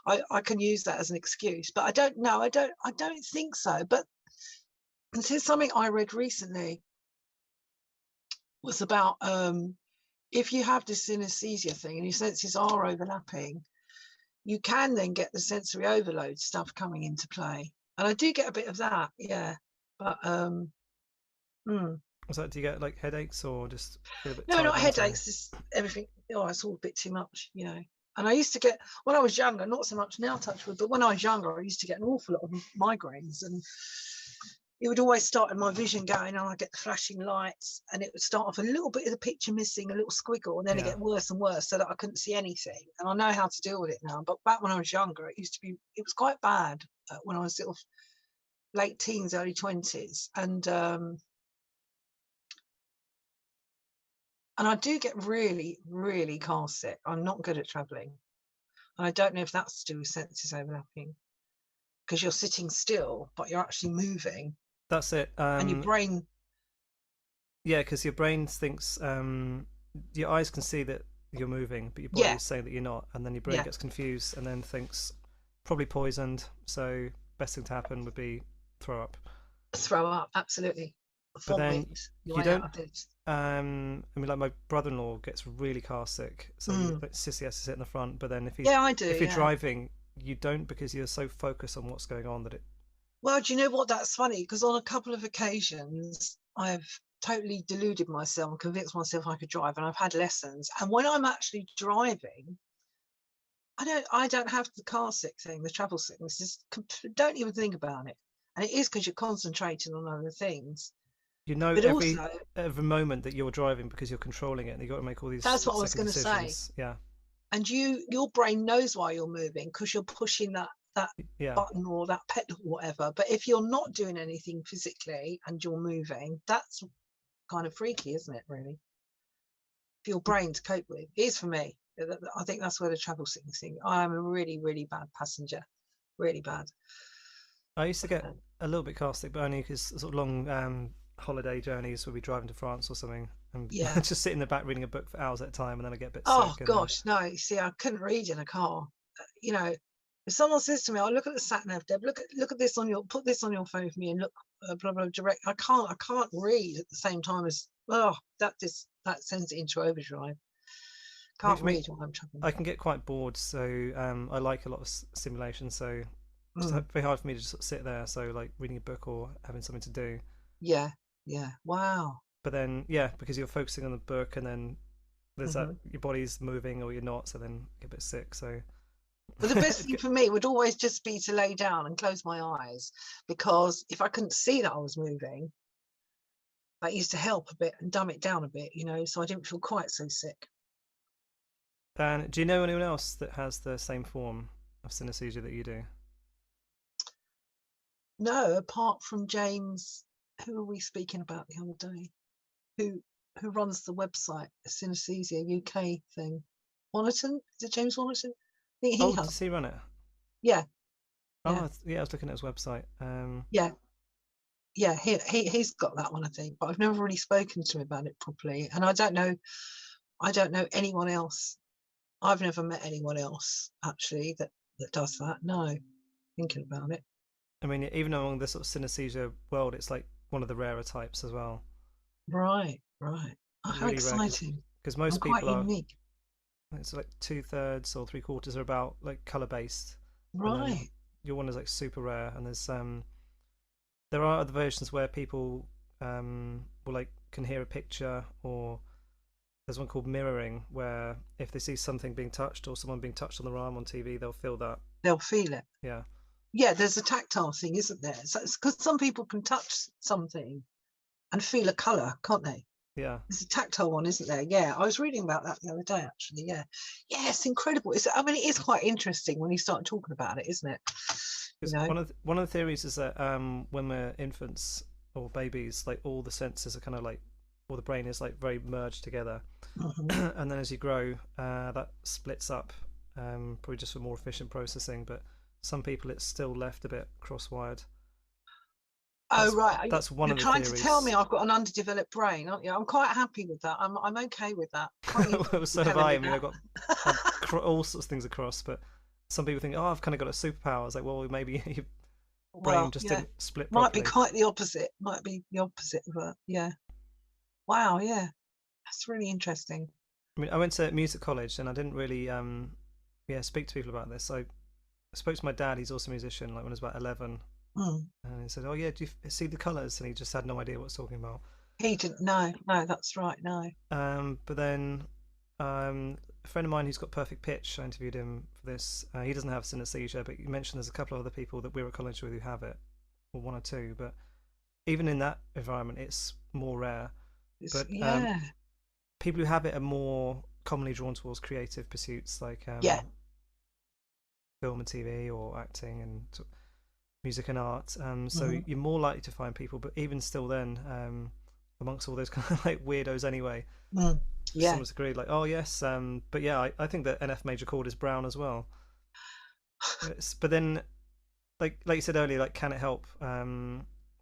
I can use that as an excuse, but I don't know. I don't think so. But this is something I read recently was about if you have this synaesthesia thing and your senses are overlapping, you can then get the sensory overload stuff coming into play. And I do get a bit of that, yeah. But mm. Was that, do you get like headaches or just feel a bit No, tired not mentally? headaches, just everything. Oh, it's all a bit too much. And I used to get, when I was younger, not so much now, touch wood, but when I was younger, I used to get an awful lot of migraines, and it would always start with my vision going, and I'd get the flashing lights, and it would start off a little bit of the picture missing, a little squiggle, and then it Yeah. get worse and worse so that I couldn't see anything. And I know how to deal with it now. But back when I was younger, it was quite bad when I was sort of late teens, early 20s. And I do get really, really car sick. I'm not good at traveling. And I don't know if that's to do with senses overlapping, because you're sitting still, but you're actually moving, That's it. and your brain, Yeah, because your brain thinks, your eyes can see that you're moving, but your body yeah, is saying that you're not, and then your brain yeah, gets confused and then thinks probably poisoned. So best thing to happen would be throw up. throw up, absolutely. But then Vomit your you way out don't. of this. I mean, like my brother-in-law gets really car sick, so Mm. like, Sissy has to sit in the front. But then Yeah, I do, if you're yeah. driving, you don't, because you're so focused on what's going on that it. Well, do you know what? That's funny, because on a couple of occasions, I've totally deluded myself and convinced myself I could drive, and I've had lessons. And when I'm actually driving, I don't have the car sick thing, the travel sickness. Don't even think about it. And it is because you're concentrating on other things. You know But every also, every moment that you're driving because you're controlling it, and you got to make all these that's what I was split-second going to say. decisions. Yeah, And your brain knows why you're moving, because you're pushing that yeah. button or that pedal or whatever. But if you're not doing anything physically and you're moving, that's kind of freaky, isn't it, really? For your brain to cope with. It is for me. I think that's where the travel sickness thing. I am a really, really bad passenger. Really bad. I used to get Uh, a little bit car sick, but only because sort of long holiday journeys where we driving to France or something, and yeah. just sit in the back reading a book for hours at a time, and then I get a bit Oh sick, and then gosh, no. You see, I couldn't read in a car. You know, if someone says to me, "Oh, look at the sat nav, Deb. Look at this on your put this on your phone for me and look blah blah direct." I can't read at the same time as that sends it into overdrive. I think Can't for me, read while I'm traveling. I can get quite bored, so I like a lot of simulation. So it's Mm, very hard for me to just sort of sit there. So like reading a book or having something to do. yeah, yeah. Wow. But then yeah, because you're focusing on the book, and then there's that Hmm. your body's moving or you're not, so then you get a bit sick. So But the best thing for me would always just be to lay down and close my eyes, because if I couldn't see that I was moving, that used to help a bit and dumb it down a bit, so I didn't feel quite so sick. and do you know anyone else that has the same form of synesthesia that you do? No, apart from James, who were we speaking about the other day? Who who runs the website, the Synaesthesia UK thing? Wannerton? Is it James Wannerton? I think he Oh, has. does he run it? Yeah, yeah, Oh, yeah, I was looking at his website. yeah, yeah. He's got that one, I think, but I've never really spoken to him about it properly, and I don't know anyone else. I've never met anyone else actually that does that. No, thinking about it. I mean, even among the sort of synesthesia world, it's like one of the rarer types as well. Right, right. Oh, how Really rare, exciting! because I'm most quite people are. unique. It's like 2/3 or 3/4 are about like color based, and then Right. your one is like super rare. And there are other versions where people will like can hear a picture, or there's one called mirroring, where if they see something being touched or someone being touched on their arm on TV, they'll feel that. They'll feel it. Yeah, Yeah, there's a tactile thing, isn't there? So it's because some people can touch something and feel a colour, can't they? yeah. There's a tactile one, isn't there? Yeah, I was reading about that the other day, actually. Yeah, yeah, it's incredible. I mean, it is quite interesting when you start talking about it, isn't it? You Because know, one of the theories is that when we're infants or babies, like all the senses are kind of like, or the brain is like very merged together, hmm and then as you grow, that splits up, probably just for more efficient processing. But some people, it's still left a bit cross-wired. Oh, That's right. that's one You're of the trying to tell theories. me I've got an underdeveloped brain, aren't you? I'm quite happy with that. I'm okay with that. Quite used Well, to so you have telling I. me I mean, that. I've all sorts of things across, but some people think, oh, I've kind of got a superpower. I was like, well, maybe your brain Well, just yeah, didn't split might be properly. quite the opposite. Might be the opposite of that. Yeah. Wow. Yeah, that's really interesting. I mean, I went to music college and I didn't really, yeah, speak to people about this. I spoke to my dad. He's also a musician. Like when I was about 11, Mm. and he said, "Oh yeah, do you see the colours?" And he just had no idea what I was talking about. He didn't. No, no, that's right. No. But then a friend of mine who's got perfect pitch, I interviewed him for this. He doesn't have synaesthesia, but you mentioned there's a couple of other people that we're at college with who have it, or one or two. But even in that environment, it's more rare. It's, But yeah. people who have it are more commonly drawn towards creative pursuits like Yeah. film and TV or acting and music and art. So Hmm. you're more likely to find people, but even still, then amongst all those kind of like weirdos anyway, Mm. Yeah. someone's agreed like, oh yes, but yeah, I think that NF major chord is brown as well. But then, like you said earlier, like can it help?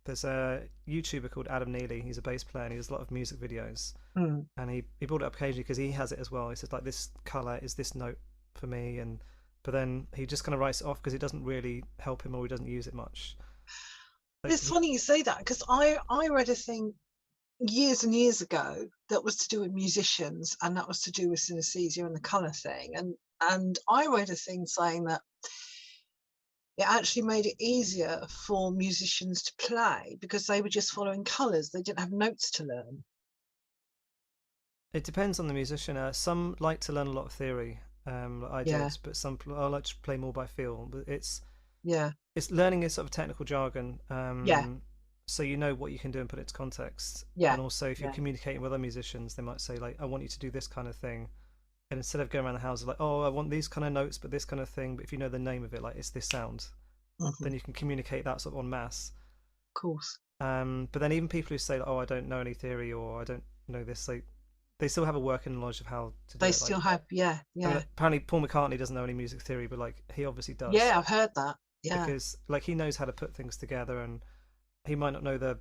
There's a YouTuber called Adam Neely. He's a bass player and he does a lot of music videos. Mm. And he brought it up occasionally because he has it as well. He says like this color is this note for me, and but then he just kind of writes it off because it doesn't really help him or he doesn't use it much. Like It's funny you say that because I read a thing years and years ago that was to do with musicians, and that was to do with synesthesia and the color thing, and I read a thing saying that it actually made it easier for musicians to play because they were just following colors. They didn't have notes to learn. it depends on the musician. Some like to learn a lot of theory, like I Yeah. did, but some I like to play more by feel. But Yeah. it's learning a sort of technical jargon, Yeah. so you know what you can do and put it into context. Yeah. And also, if you're Yeah. communicating with other musicians, they might say like, "I want you to do this kind of thing," and instead of going around the house like, "Oh, I want these kind of notes, but this kind of thing," but if you know the name of it, like it's this sound, Hmm. then you can communicate that sort of en masse. Of course. But then even people who say, like, "Oh, I don't know any theory," or "I don't know this," like they still have a working knowledge of how to do They it. Like, still have. Yeah. I mean, Yeah. apparently Paul McCartney doesn't know any music theory, but like he obviously does Yeah. I've heard that. Yeah. because like he knows how to put things together, and he might not know the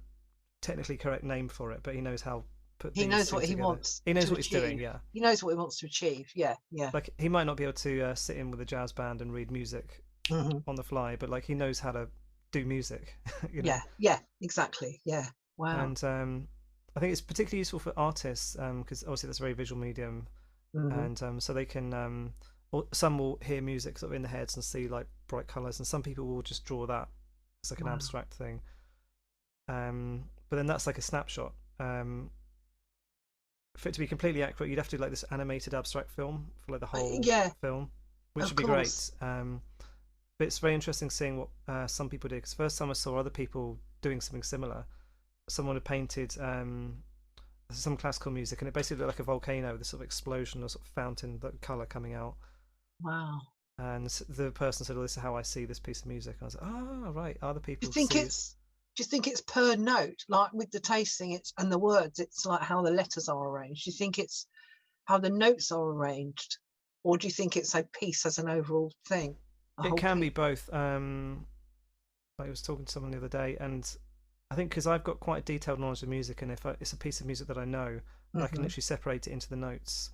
technically correct name for it, but he knows how to put He these knows two what he together. wants He knows to what he's doing. achieve. Yeah, He knows what he wants to achieve. Yeah. Yeah. like he might not be able to sit in with a jazz band and read music Hmm. on the fly, but like he knows how to do music, you know. Yeah. Yeah. Exactly. Yeah. Wow. And I think it's particularly useful for artists because obviously that's a very visual medium, Hmm. and so they can. Some will hear music sort of in their heads and see like bright colors, and some people will just draw that. It's like an Wow. abstract thing. But then that's like a snapshot. For it to be completely accurate, you'd have to do like this animated abstract film for like the whole Yeah. film, which Of would be course. great. But it's very interesting seeing what some people do. Because first time I saw other people doing something similar, someone had painted some classical music, and it basically looked like a volcano with this sort of explosion or sort of fountain, that color coming out. Wow. And the person said, "Well, this is how I see this piece of music." And I was like, "Oh, right. Other Do you people think see it." it's do you think it's per note, like with the tasting, it's and the words, it's like how the letters are arranged? Do you think it's how the notes are arranged, or do you think it's a piece as an overall thing, a It whole can be piece? both. I was talking to someone the other day, and I think because I've got quite a detailed knowledge of music, and if it's a piece of music that I know, I can Hmm. literally separate it into the notes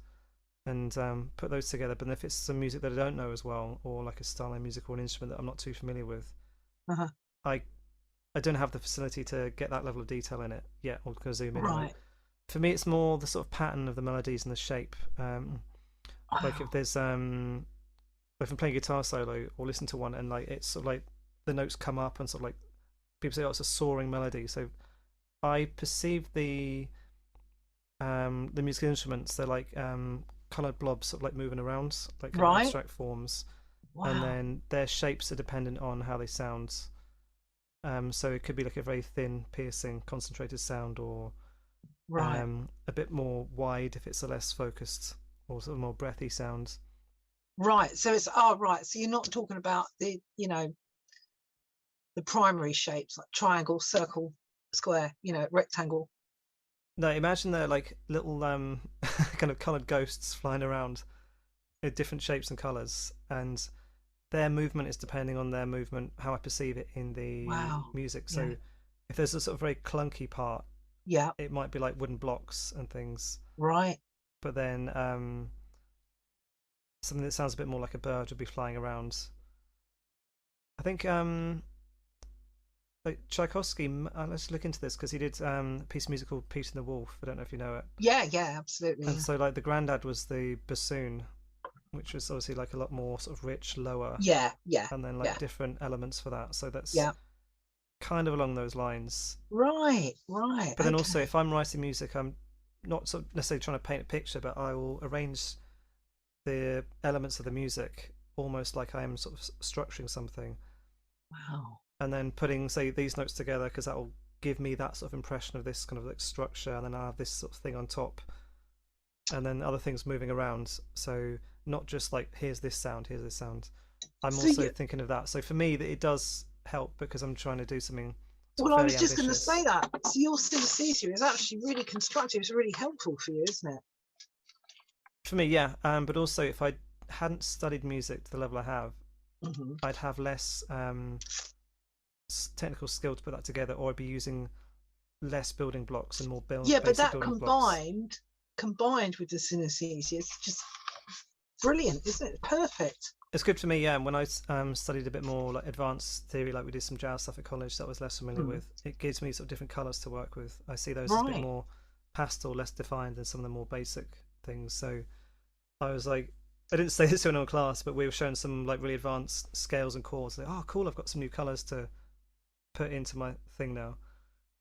and put those together. But if it's some music that I don't know as well, or like a style of music or an instrument that I'm not too familiar with, Uh-huh. I I don't have the facility to get that level of detail in it yet, or can zoom in on it. Right. For me, it's more the sort of pattern of the melodies and the shape. Like if Wow. there's if I'm playing a guitar solo or listen to one and like it's sort of like the notes come up and sort of like people say, oh, it's a soaring melody. So I perceive the musical instruments, they're like colored blobs sort of like moving around, like kind of Right. abstract forms, and Wow. then their shapes are dependent on how they sound. So it could be like a very thin, piercing, concentrated sound, or Right. a bit more wide if it's a less focused or sort of more breathy sound. Right. So it's right. So you're not talking about the primary shapes like triangle, circle, square, rectangle. No, imagine they're like little kind of colored ghosts flying around in different shapes and colors, and their movement is depending on their movement, how I perceive it in the Wow. music. Yeah. So if there's a sort of very clunky part, Yeah. it might be like wooden blocks and things. Right. But then something that sounds a bit more like a bird would be flying around. I think like Tchaikovsky. Let's look into this because he did a piece of music called Peter and the Wolf. I don't know if you know it. Yeah. Yeah. Absolutely. And so like the granddad was the bassoon, which was obviously like a lot more sort of rich, lower, Yeah. Yeah. and then like Yeah. different elements for that. So that's Yeah. kind of along those lines. Right. Right. But then also, Okay. if I'm writing music, I'm not sort of necessarily trying to paint a picture, but I will arrange the elements of the music almost like I am sort of structuring something, Wow. and then putting, say, these notes together because that will give me that sort of impression of this kind of like structure, and then I have this sort of thing on top, and then other things moving around. So not just like here's this sound, here's this sound. I'm So also you, thinking of that. So for me, that it does help because I'm trying to do something sort well, of I fairly was just going to say ambitious. that. So your synesthesia is actually really constructive. It's really helpful for you, isn't it? For me, yeah. But also, if I hadn't studied music to the level I have, Hmm. I'd have less technical skill to put that together, or I'd be using less building blocks and more Yeah, but basic that building blocks. combined with the synesthesia, it's just brilliant, isn't it? Perfect. It's good for me, yeah. And when I studied a bit more like advanced theory, like we did some jazz stuff at college that I was less familiar Mm. with, it gives me sort of different colours to work with. I see those as a bit Right. more pastel, less defined than some of the more basic things. So I was like, I didn't say this to anyone in class, but we were showing some like really advanced scales and chords. Like, oh, cool! I've got some new colours to put into my thing now,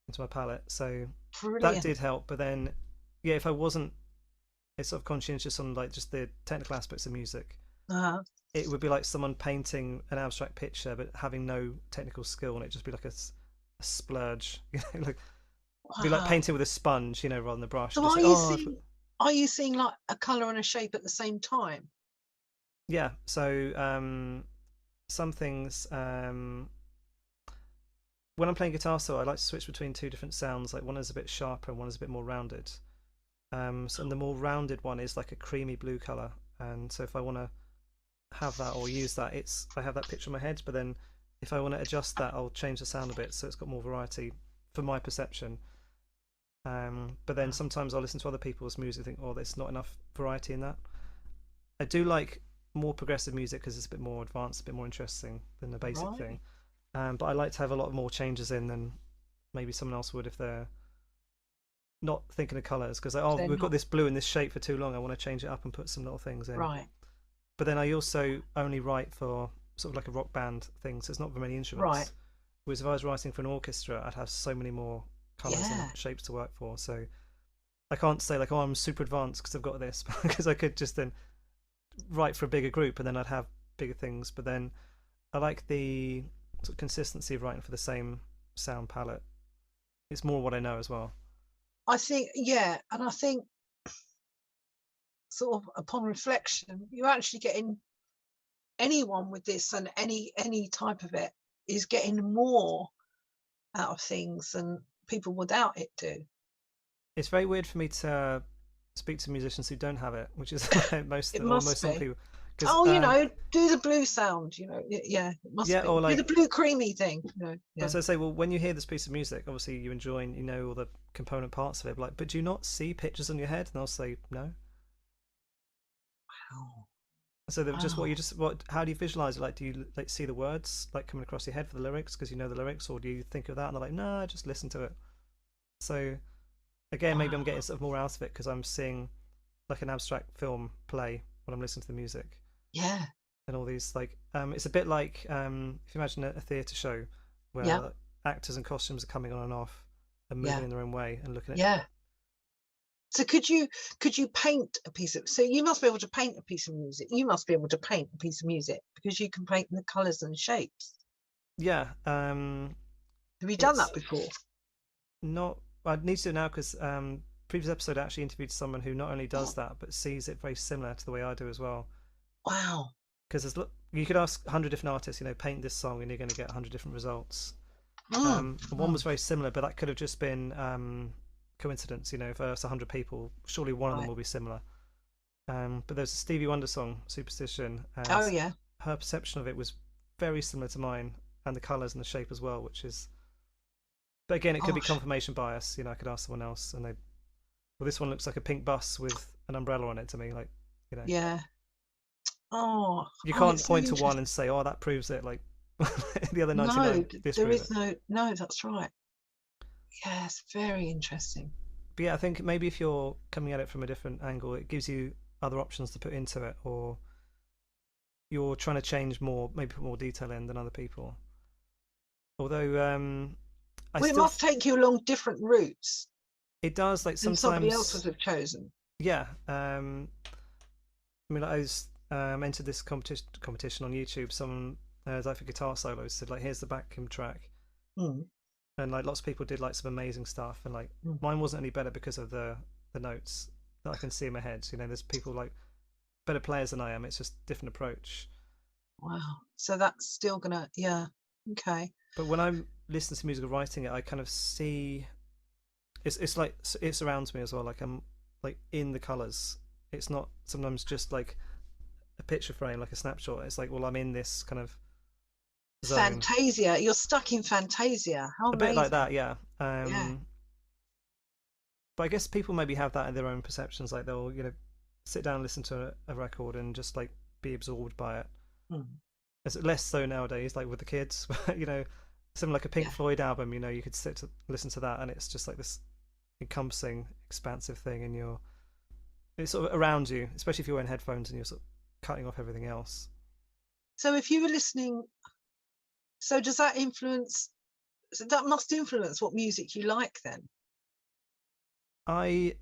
into my palette. So that Brilliant. did help. But then, yeah, if I wasn't sort of conscientious on like just the technical aspects of music, Uh, it would be like someone painting an abstract picture but having no technical skill, and it'd just be like a splurge, like be like wow. painting with a sponge, rather than a brush. So Just like, oh, are you seeing like a colour and a shape at the same time? yeah. So some things when I'm playing guitar solo, I like to switch between two different sounds. Like one is a bit sharper and one is a bit more rounded. And the more rounded one is like a creamy blue color. And so if I want to have that or use that, I have that picture in my head. But then if I want to adjust that, I'll change the sound a bit so it's got more variety for my perception. But then Wow. sometimes I'll listen to other people's music and think, oh, there's not enough variety in that. I do like more progressive music because it's a bit more advanced, a bit more interesting than the basic thing. Right. But I like to have a lot more changes in than maybe someone else would if they're not thinking of colours. Because like, oh, They're we've got not this blue in this shape for too long. I want to change it up and put some little things in. right. But then I also only write for sort of like a rock band thing, so it's not very many Right. instruments. Whereas if I was writing for an orchestra, I'd have so many more colours and Yeah. shapes to work for. So I can't say like, oh, I'm super advanced because I've got this, because I could just then write for a bigger group and then I'd have bigger things. But then I like the sort of consistency of writing for the same sound palette. It's more what I know as well. I think, yeah, and I think sort of upon reflection, you're actually getting anyone with this and any type of it is getting more out of things than people without it do. It's very weird for me to speak to musicians who don't have it, which is like It most must some be. people. Because Oh, do the blue sound, yeah, it must yeah, be. or Do the like, blue creamy thing, but yeah. so I say, well, when you hear this piece of music, obviously you enjoy and you know all the component parts of it. Like, but do you not see pictures on your head? And I'll say no. Wow. So they're just Wow. what? How do you visualize it? Like, do you like see the words like coming across your head for the lyrics because you know the lyrics, or do you think of that and they're like, no, just listen to it. So again, maybe I'm getting Wow. sort of more out of it because I'm seeing like an abstract film play when I'm listening to the music Yeah. and all these like it's a bit like if you imagine a theatre show Yeah. where actors and costumes are coming on and off and moving Yeah. in their own way and looking at. Yeah. So could you paint a piece of so you must be able to paint a piece of music. You must be able to paint a piece of music because you can paint the colours and shapes. Yeah, Have you done it's that before? not. I need to do it now because previous episode I actually interviewed someone who not only does that but sees it very similar to the way I do as well. Wow. Because you could ask 100 different artists, paint this song, and you're going to get 100 different results. Mm, And one mm, was very similar, but that could have just been coincidence. If there's 100 people, surely one of them right. will be similar. But there's a Stevie Wonder song, Superstition, Oh and yeah. her perception of it was very similar to mine, and the colours and the shape as well, which is But again, it could be Gosh, confirmation bias. I could ask someone else, and they, well, this one looks like a pink bus with an umbrella on it to me. Like, yeah. Oh, you oh, can't it's so point to one interesting. and say, "Oh, that proves it." Like the other No, 99 there disprove is it. no, that's right. Yes, very interesting. But yeah, I think maybe if you're coming at it from a different angle, it gives you other options to put into it, or you're trying to change more, maybe put more detail in than other people. Although I Well, it still, must take you along different routes it does like than somebody else would sometimes, have chosen. yeah. I mean, like, I was entered this competition on YouTube. Someone like for guitar solos said like, "Here's the backing track," Mm, and like lots of people did like some amazing stuff, and like mm. mine wasn't any better because of the notes that I can see in my head. There's people like better players than I am. It's just different approach. Wow. So that's still gonna, yeah. Okay. But when I'm listening to music or writing it, I kind of see it's like it surrounds me as well. Like I'm like in the colors. It's not sometimes just like a picture frame, like a snapshot. It's like, well, I'm in this kind of zone. Fantasia. You're stuck in Fantasia. How A bit like amazing. that, yeah. Yeah. But I guess people maybe have that in their own perceptions. Like they'll, sit down and listen to a record and just like be absorbed by it. Mm, It's less so nowadays, like with the kids. Something like a Pink yeah. Floyd album. You could sit to listen to that, and it's just like this encompassing, expansive thing, and it's sort of around you, especially if you're wearing headphones and you're sort of cutting off everything else. So if you were listening, so does that influence, so that must influence what music you like then? I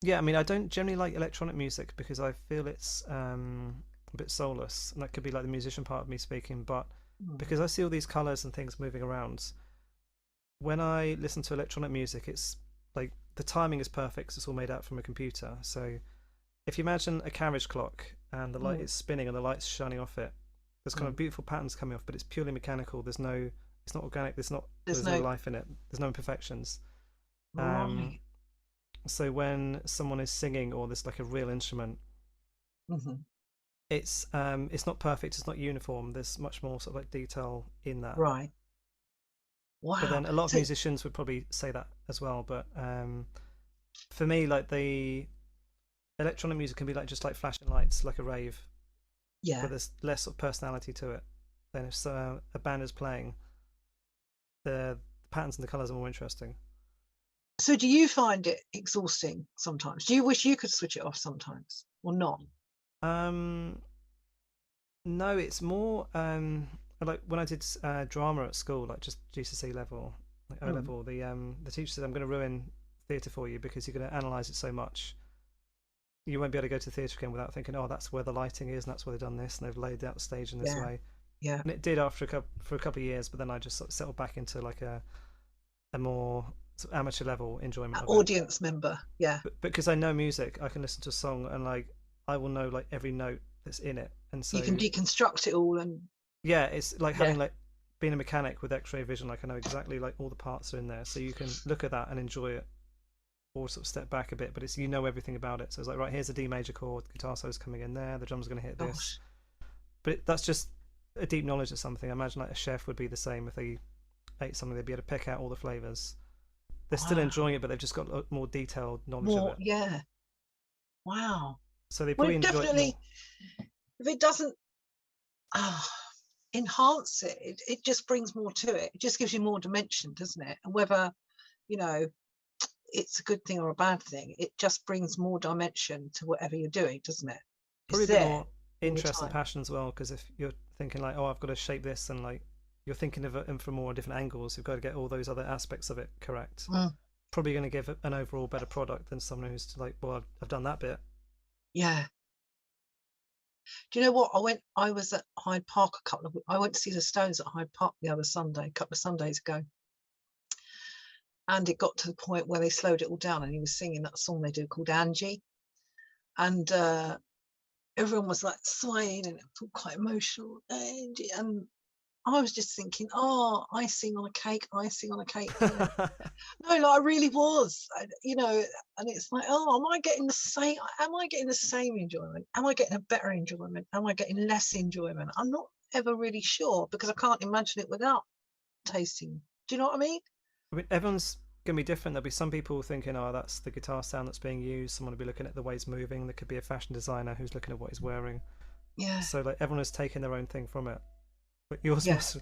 Yeah, I mean, I don't generally like electronic music because I feel it's a bit soulless, and that could be like the musician part of me speaking. But Mm, because I see all these colors and things moving around, when I listen to electronic music, it's like the timing is perfect 'cause it's all made out from a computer. So if you imagine a carriage clock and the light mm, is spinning and the light's shining off it, there's kind of mm. beautiful patterns coming off, but it's purely mechanical. It's not organic. There's There's no no, life in it. There's no imperfections. Um, right. so when someone is singing or there's like a real instrument, Hmm. it's not perfect. It's not uniform. There's much more sort of like detail in that. Right. But Wow. then a lot of So, musicians would probably say that as well. But for me, like the electronic music can be like just like flashing lights, like a rave, yeah. but there's less sort of personality to it than if a band is playing. The patterns and the colors are more interesting. So do you find it exhausting sometimes? Do you wish you could switch it off sometimes or not? Um, no, it's more like when I did drama at school, like just GCSE level, like O Mm. level. The teacher said, "I'm going to ruin theatre for you because you're going to analyze it so much. You won't be able to go to the theatre again without thinking, oh, that's where the lighting is, and that's where they've done this, and they've laid out the stage in this Yeah. way." Yeah. And it did after for a couple of years, but then I just sort of settled back into like a more sort of amateur level enjoyment of it. Audience member. Yeah. But because I know music, I can listen to a song and like I will know like every note that's in it, and You can so deconstruct it all and yeah, it's like yeah. having like being a mechanic with X-ray vision. Like I know exactly like all the parts are in there, so you can look at that and enjoy it, or sort of step back a bit. But it's everything about it. So it's like, right, here's a D major chord, the guitar solo's coming in there, the drums are going to hit this. Gosh. But that's just a deep knowledge of something. I imagine like a chef would be the same if they ate something, they'd be able to pick out all the flavors. They're still Wow. enjoying it, but they've just got more detailed knowledge of More. it. Yeah. Wow. So they Well, probably it enjoy it more. definitely, if it doesn't ah, enhance it, it just brings more to it. It just gives you more dimension, doesn't it? And whether, you know, it's a good thing or a bad thing, it just brings more dimension to whatever you're doing, doesn't it? Probably It's a bit there more all the interest and time. passion as well, because if you're thinking like, oh, I've got to shape this, and like you're thinking of it from more different angles, you've got to get all those other aspects of it correct. Mm. Probably going to give an overall better product than someone who's like, well, I've done that bit. Yeah. Do you know what? I was at Hyde Park I went to see the Stones at Hyde Park the other Sunday, a couple of Sundays ago. And it got to the point where they slowed it all down and he was singing that song they do called Angie. And everyone was like swaying and it felt quite emotional. Angie. And I was just thinking, oh, icing on a cake, icing on a cake. You know, no, like I really was, you know, and it's like, oh, am I getting the same? Am I getting the same enjoyment? Am I getting a better enjoyment? Am I getting less enjoyment? I'm not ever really sure because I can't imagine it without tasting. Do you know what I mean? I mean, everyone's gonna be different. There'll be some people thinking, "Oh, that's the guitar sound that's being used." Someone will be looking at the way he's moving. There could be a fashion designer who's looking at what he's wearing. Yeah, So like everyone is taking their own thing from it. But yours yeah, must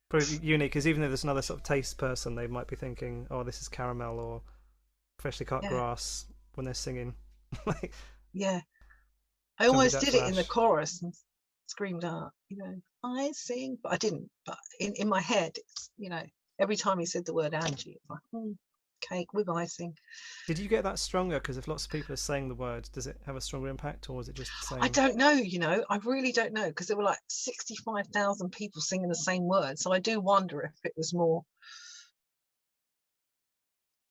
pretty unique because even though there's another sort of taste person, they might be thinking, "Oh, this is caramel or freshly cut yeah, grass" when they're singing. Like yeah. I jumping almost jack did it in the flash. chorus and screamed out, I sing, but I didn't. But in my head, it's, every time he said the word Angie, it's like, cake with icing. Did you get that stronger? Because if lots of people are saying the word, does it have a stronger impact, or is it just the I same? don't know, I really don't know, because there were like 65,000 people singing the same word. So I do wonder if it was more,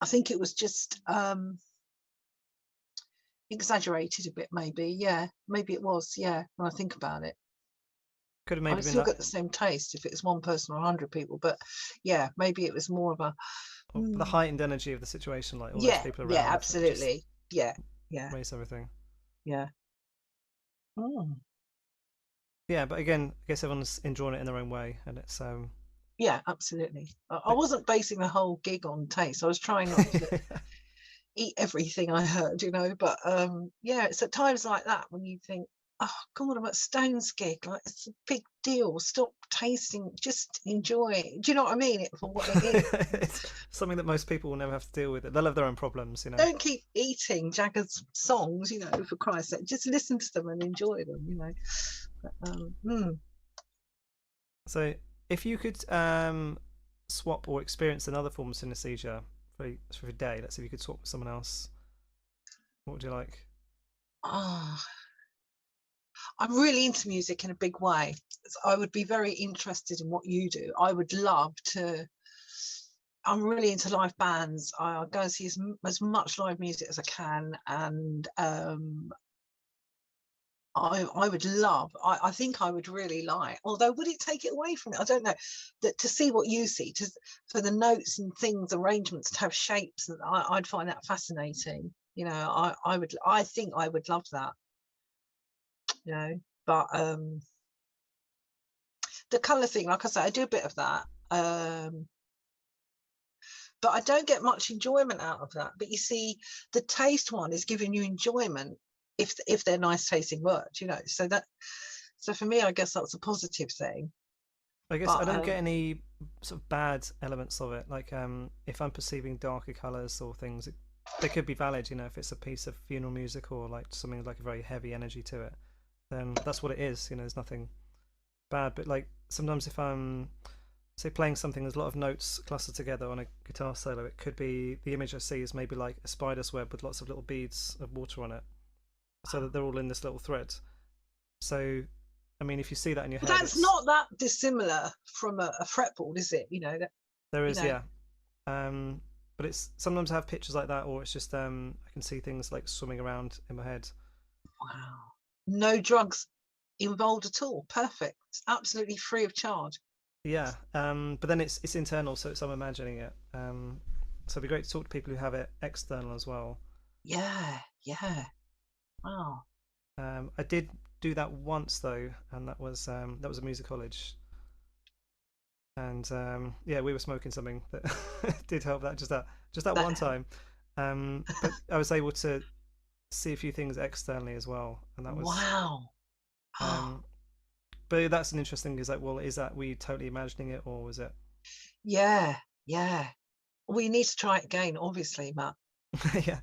I think it was just exaggerated a bit, maybe. Yeah, maybe it was. Yeah, when I think about it. Could have I maybe would been still that get the same taste if it was one person or 100 people, but yeah, maybe it was more of a, the mm, heightened energy of the situation, like all those yeah, people yeah, around, that just absolutely. Yeah, yeah, raised everything. yeah. Mm. Yeah, but again, I guess everyone's enjoying it in their own way, and it's Yeah, absolutely. I but wasn't basing the whole gig on taste. I was trying not to eat everything I heard, but yeah, it's at times like that when you think, oh God, I'm at Stone's gig, like it's a big deal. Stop tasting, just enjoy it. Do you know what I mean? It for what it is. it's something that most people will never have to deal with. They'll have their own problems. Don't keep eating Jagger's songs, for Christ's sake. Just listen to them and enjoy them. But, So, if you could swap or experience another form of synesthesia for a day, let's say you could swap with someone else, what would you like? oh, I'm really into music in a big way. So I would be very interested in what you do. I would love to. I'm really into live bands. I go and see as much live music as I can, and I would love. I think I would really like. Although, would it take it away from it? I don't know. That to see what you see, for the notes and things, arrangements to have shapes, and I'd find that fascinating. I would. I think I would love that. But the color thing, like I say, I do a bit of that. But I don't get much enjoyment out of that. But you see, the taste one is giving you enjoyment if they're nice tasting words, So for me, I guess that's a positive thing. I guess I But don't get any sort of bad elements of it. Like if I'm perceiving darker colors or things, they could be valid. If it's a piece of funeral music or like something like a very heavy energy to it, then that's what it is. There's nothing bad. But like sometimes if I'm say playing something, there's a lot of notes clustered together on a guitar solo. It could be the image I see is maybe like a spider's web with lots of little beads of water on it, so that they're all in this little thread. So, I mean, if you see that in your head, that's it's not that dissimilar from a fretboard, is it? there You is, know. yeah. Um, but it's sometimes I have pictures like that, or it's just I can see things like swimming around in my head. Wow. No drugs involved at all. Perfect. Absolutely free of charge. Yeah, but then it's internal, so I'm imagining it. So it'd be great to talk to people who have it external as well. Yeah. Yeah. Wow. I did do that once though, and that was a music college, and yeah, we were smoking something that did help. Just that one That. time, but I was able to see a few things externally as well, and that was. Wow. Um, but that's an interesting thing. Is like, well, is that were you totally imagining it, or was it? Yeah. Yeah. We need to try it again, obviously, Matt. Yeah.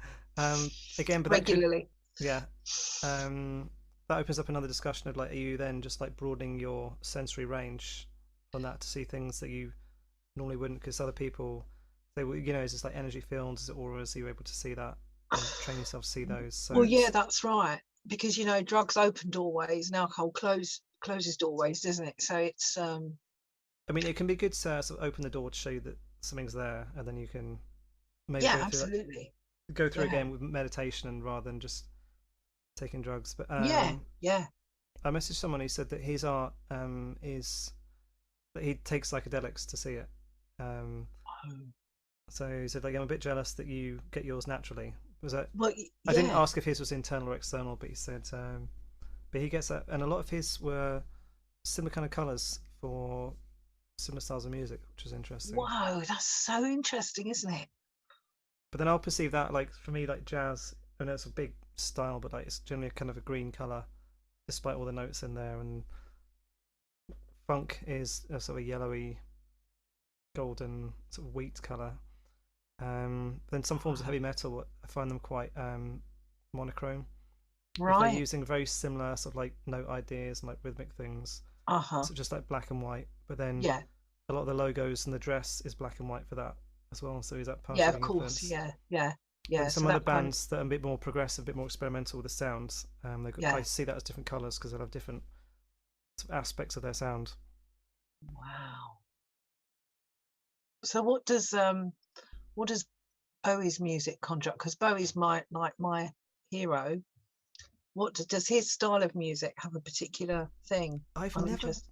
Again, but that could, Regularly. yeah. That opens up another discussion of like, are you then just like broadening your sensory range on that to see things that you normally wouldn't? Because other people say, well, is this like energy fields, is it auras? Are you able to see that and train yourself to see those? So Well, yeah, it's, that's right. Because drugs open doorways and alcohol closes doorways, doesn't it? So it's I mean, it can be good to sort of open the door to show you that something's there, and then you can maybe yeah, absolutely. go through Yeah. again with meditation and rather than just taking drugs. But Yeah. Yeah. I messaged someone who said that his art is that he takes psychedelics to see it. Um, Oh. so he said, like, I'm a bit jealous that you get yours naturally. Was that? Well, I didn't yeah. ask if his was internal or external, but he said, but he gets that, and a lot of his were similar kind of colours for similar styles of music, which is interesting. Whoa, that's so interesting, isn't it? But then I'll perceive that, like, for me, like jazz, and it's a big style, but like it's generally kind of a green color, despite all the notes in there. And funk is a sort of yellowy, golden sort of wheat color. Then some forms of heavy metal, I find them quite monochrome. If they're Right. using very similar sort of like note ideas and like rhythmic things, Uh-huh. so just like black and white. But then Yeah. a lot of the logos and the dress is black and white for that as well. So is that Yeah, partially of being course. influenced? Yeah. Yeah. Then Yeah. some So other that kind of, bands that are a bit more progressive, a bit more experimental with the sounds, I yeah. see that as different colours because they'll have different sort of aspects of their sound. Wow. So what does Bowie's music conjure up? Because Bowie's my hero. What does his style of music have a particular thing? I've I'm never interested.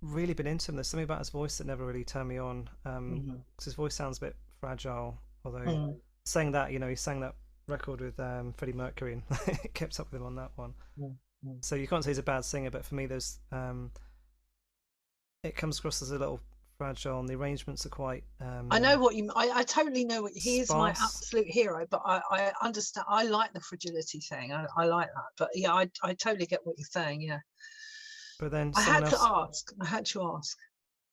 really been into him. There's something about his voice that never really turned me on. Mm, 'Cause his voice sounds a bit fragile. Although mm, saying that, he sang that record with Freddie Mercury and kept up with him on that one. mm, mm. So you can't say he's a bad singer, but for me, there's it comes across as a little fragile, and the arrangements are quite I know what you. I totally know what he is my sparse. absolute hero. But I understand. I like the fragility thing. I like that. But yeah, I totally get what you're saying. Yeah. But then I someone had to else, ask. I had to ask.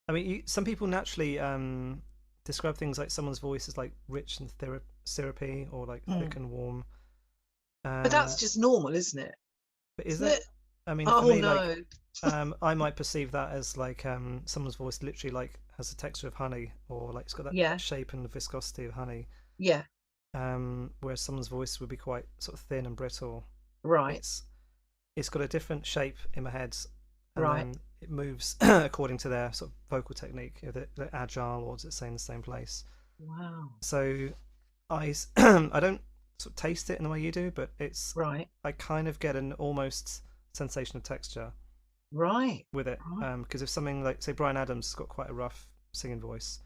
I mean, some people naturally describe things like someone's voice as like rich and syrupy or like thick Mm. and warm. But that's Um, just normal, isn't it? but is Isn't it? it? I mean, for Oh me, like, no. I might perceive that as like someone's voice literally like has the texture of honey, or like it's got that Yeah. shape and the viscosity of honey. Yeah. Whereas someone's voice would be quite sort of thin and brittle. Right. It's it's got a different shape in my head, and Right. then it moves according to their sort of vocal technique. They're agile, or does it stay in the same place? Wow. So I don't sort of taste it in the way you do, but Right. I kind of get an almost sensation of texture Right. with it. Right. Because if something like say Brian Adams has got quite a rough singing voice,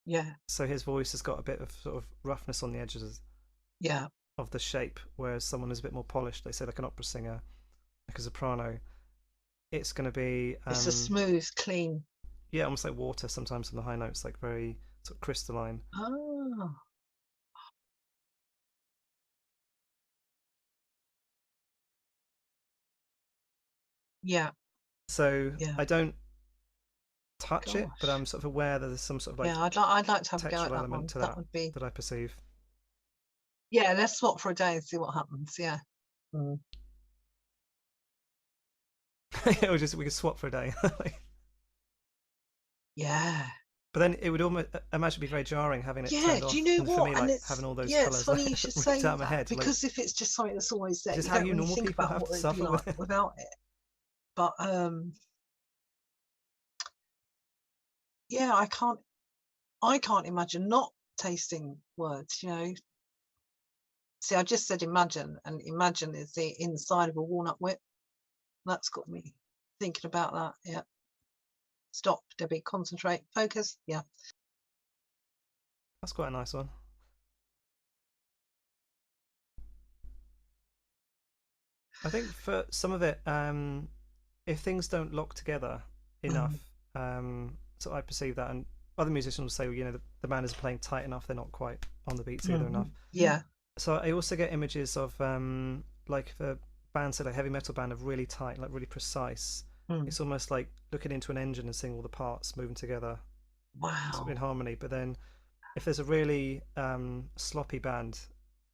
Yeah. so his voice has got a bit of sort of roughness on the edges Yeah. of the shape, whereas someone who's a bit more polished, they say like an opera singer, like a soprano, it's going to be It's a smooth, clean. yeah, almost like water sometimes from the high notes, like very sort of crystalline. Oh. Yeah. So Yeah. I don't touch it, but Gosh. I'm sort of aware that there's some sort of like Yeah. I'd like to have a go at textural that element one. to That that would be. that I perceive. Yeah. Let's swap for a day and see what happens. Yeah. Mm. Or just we could swap for a day. Yeah. But then it would almost imagine be very jarring having it Yeah. turned Do you off, know and for me, what? And like having all those it's colours like funny you should ripped say out of my that head. Like, because if it's just something that's always there, is this you how don't you really normal think people about have what to it'd be suffer like with it? without it. But yeah, I can't imagine not tasting words, you know. See, I just said imagine, and imagine is the inside of a walnut whip. That's got me thinking about that. Yeah. Stop, Debbie, concentrate, focus. Yeah. That's quite a nice one. I think for some of it, if things don't lock together Mm, enough, so I perceive that, and other musicians will say, well, the band is playing tight enough; they're not quite on the beat together enough. yeah. So I also get images of like the bands, say like heavy metal band, are really tight, like really precise. Mm, It's almost like looking into an engine and seeing all the parts moving together, sort of in wow. harmony. But then if there's a really sloppy band,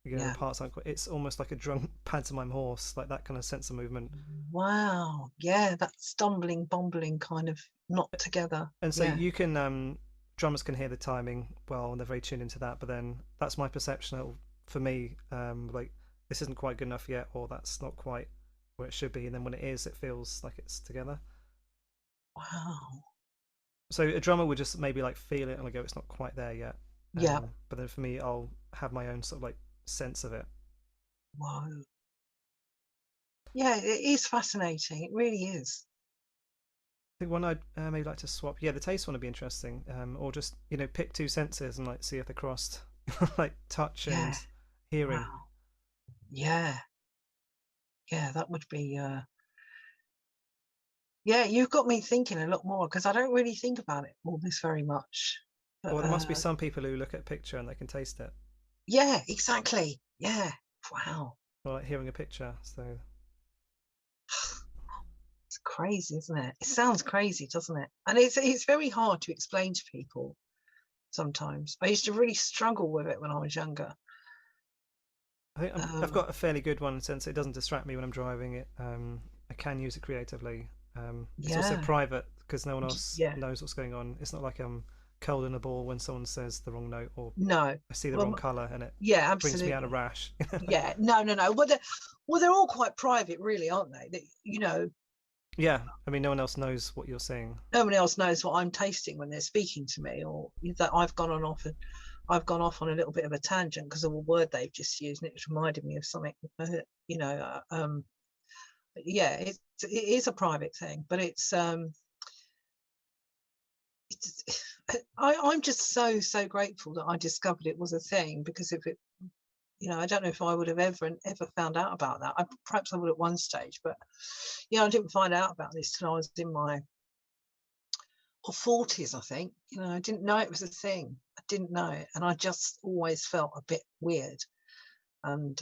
the Yeah. parts aren't quite. It's almost like a drunk pantomime horse, like that kind of sense of movement. Wow. Yeah. That stumbling, bumbling kind of not together. And so Yeah. you can drummers can hear the timing well, and they're very tuned into that. But then that's my perception. For me, like this isn't quite good enough yet, or that's not quite where it should be. And then when it is, it feels like it's together. Wow. So a drummer would just maybe like feel it and go, it's not quite there yet. Yeah. But then for me, I'll have my own sort of like sense of it. Whoa. Yeah, it is fascinating. It really is. I think one I'd maybe like to swap. Yeah, the taste one would be interesting. Or just pick two senses and like see if they're crossed, like touch Yeah. and hearing. Wow. Yeah. Yeah, that would be Yeah, you've got me thinking a lot more because I don't really think about it all this very much. But Well, there must be some people who look at a picture and they can taste it, yeah, exactly. Yeah. Wow. or like hearing a picture. So It's crazy, isn't it? It sounds crazy, doesn't it? And it's very hard to explain to people sometimes. I used to really struggle with it when I was younger. I think I've got a fairly good one since it doesn't distract me when I'm driving it. I can use it creatively. It's also Yeah. private because no one else Yeah. knows what's going on. It's not like I'm cold in a ball when someone says the wrong note or No. I see the Well, wrong color and it yeah, brings me out a absolutely. rash. Yeah. No, no, no. Well, they're all quite private, really, aren't they? Yeah, I mean, no one else knows what you're saying. No one else knows what I'm tasting when they're speaking to me, or that I've gone off on a little bit of a tangent because of a word they've just used, and it's reminded me of something. You know, yeah, it is a private thing, but it's I'm just so grateful that I discovered it was a thing, because if it, I don't know if I would have ever found out about that. Perhaps I would at one stage, but I didn't find out about this till I was in my 40s, I think. I didn't know it was a thing. I didn't know it, and I just always felt a bit weird. And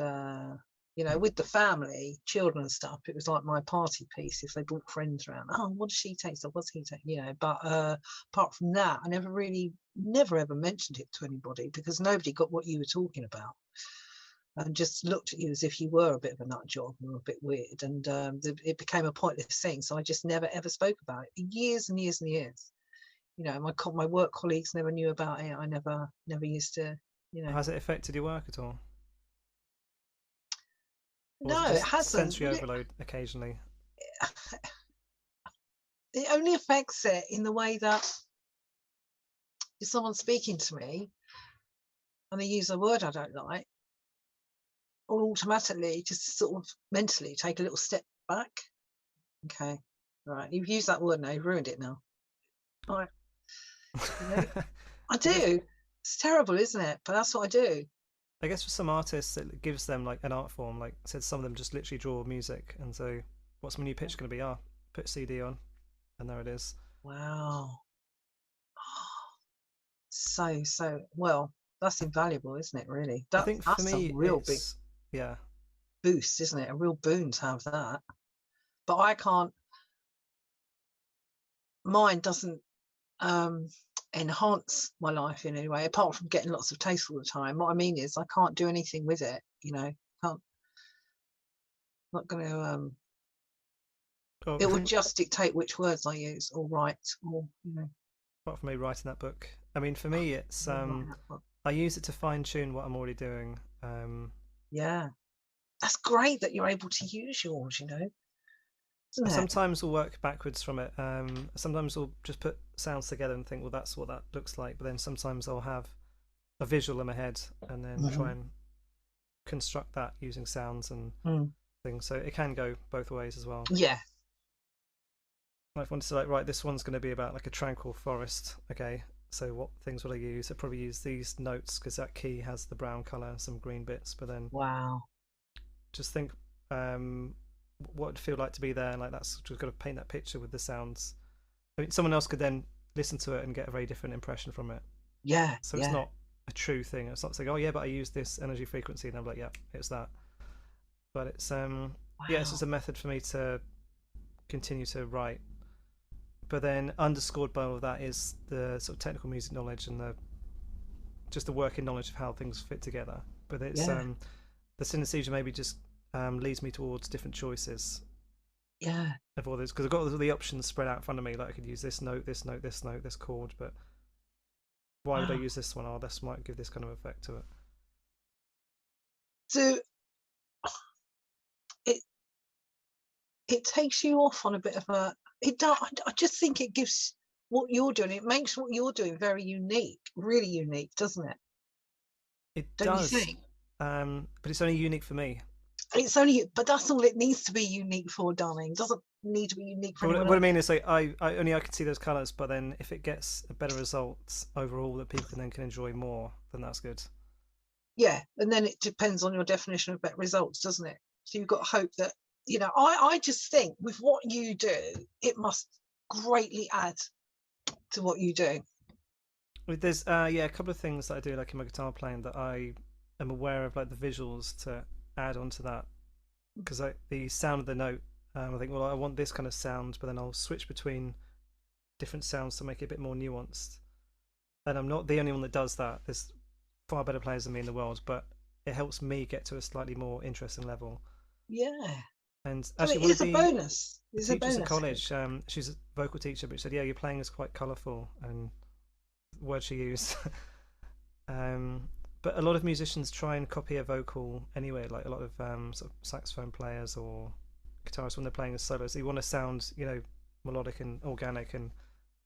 with the family, children and stuff, it was like my party piece. If they brought friends around, oh, what does she taste, or what's he taste? But apart from that, I never ever mentioned it to anybody, because nobody got what you were talking about, and just looked at you as if you were a bit of a nut job or a bit weird, and it became a pointless thing. So I just never ever spoke about it for years and years and years. My work colleagues never knew about it. I never used to. Has it affected your work at all? Or was it No, it just hasn't. sensory overload occasionally? It only affects it in the way that if someone's speaking to me and they use a word I don't like, I'll automatically just sort of mentally take a little step back. Okay, all right, you've used that word now, you've ruined it now. All right, I I guess do. It's terrible, isn't it? But that's what I do. I guess for some artists it gives them like an art form. Like I said, some of them just literally draw music, and so what's my new pitch going to be? Put CD on, and there it is. Wow. So well. That's invaluable, isn't it? Really, I think for that's a me real big it's yeah. boost, isn't it? A real boon to have that. But I can't. Mine doesn't enhance my life in any way, apart from getting lots of taste all the time. What I mean is, I can't do anything with it. Can't. Not going to. Well, It would just dictate which words I use or write, or apart from me writing that book, I mean, for me it's I use it to fine tune what I'm already doing. Yeah, that's great that you're able to use yours. I Isn't it? sometimes will work backwards from it. Sometimes I'll just put sounds together and think, well, that's what that looks like. But then sometimes I'll have a visual in my head and then try and construct that using sounds and things. So it can go both ways as well. Yeah. If I wanted to right, this one's going to be about like a tranquil forest. Okay, so what things would I use? I'd probably use these notes because that key has the brown color and some green bits. But then Wow. just think what it'd feel like to be there, and like that's just got to paint that picture with the sounds. I mean, someone else could then listen to it and get a very different impression from it. Yeah. So it's not a true thing. It's not saying, oh yeah, but I use this energy frequency, and I'm like, yeah, it's that. But it's Wow. yeah, it's just a method for me to continue to write. But then underscored by all of that is the sort of technical music knowledge and just the working knowledge of how things fit together. But it's the synesthesia maybe just leads me towards different choices. Yeah. Of all this, because I've got all the options spread out in front of me. Like I could use this note, this note, this note, this chord, but why would I use this one? Oh, this might give this kind of effect to it. So it takes you off on a bit of a. It does. I just think it gives what you're doing. It makes what you're doing very unique, really unique, doesn't it? It Don't does, you think? but it's only unique for me. It's only, but that's all it needs to be unique for, darling. It doesn't need to be unique for anyone What I else. mean is, like, I can see those colours, but then if it gets a better result overall that people can enjoy more, then that's good. Yeah, and then it depends on your definition of better results, doesn't it? So you've got hope that you know, I just think with what you do, it must greatly add to what you do. There's a couple of things that I do like in my guitar playing that I am aware of, like the visuals to add onto that, because like the sound of the note, I think, well, I want this kind of sound, but then I'll switch between different sounds to make it a bit more nuanced. And I'm not the only one that does that. There's far better players than me in the world, but it helps me get to a slightly more interesting level. Yeah. And So actually, it one of is a the bonus. It's a teachers at bonus. college, she's a vocal teacher, but she said, "Yeah, your playing is quite colourful," and the word she used. um, but a lot of musicians try and copy a vocal anyway, like a lot of sort of saxophone players or guitarists when they're playing as solos. They want to sound, melodic and organic, and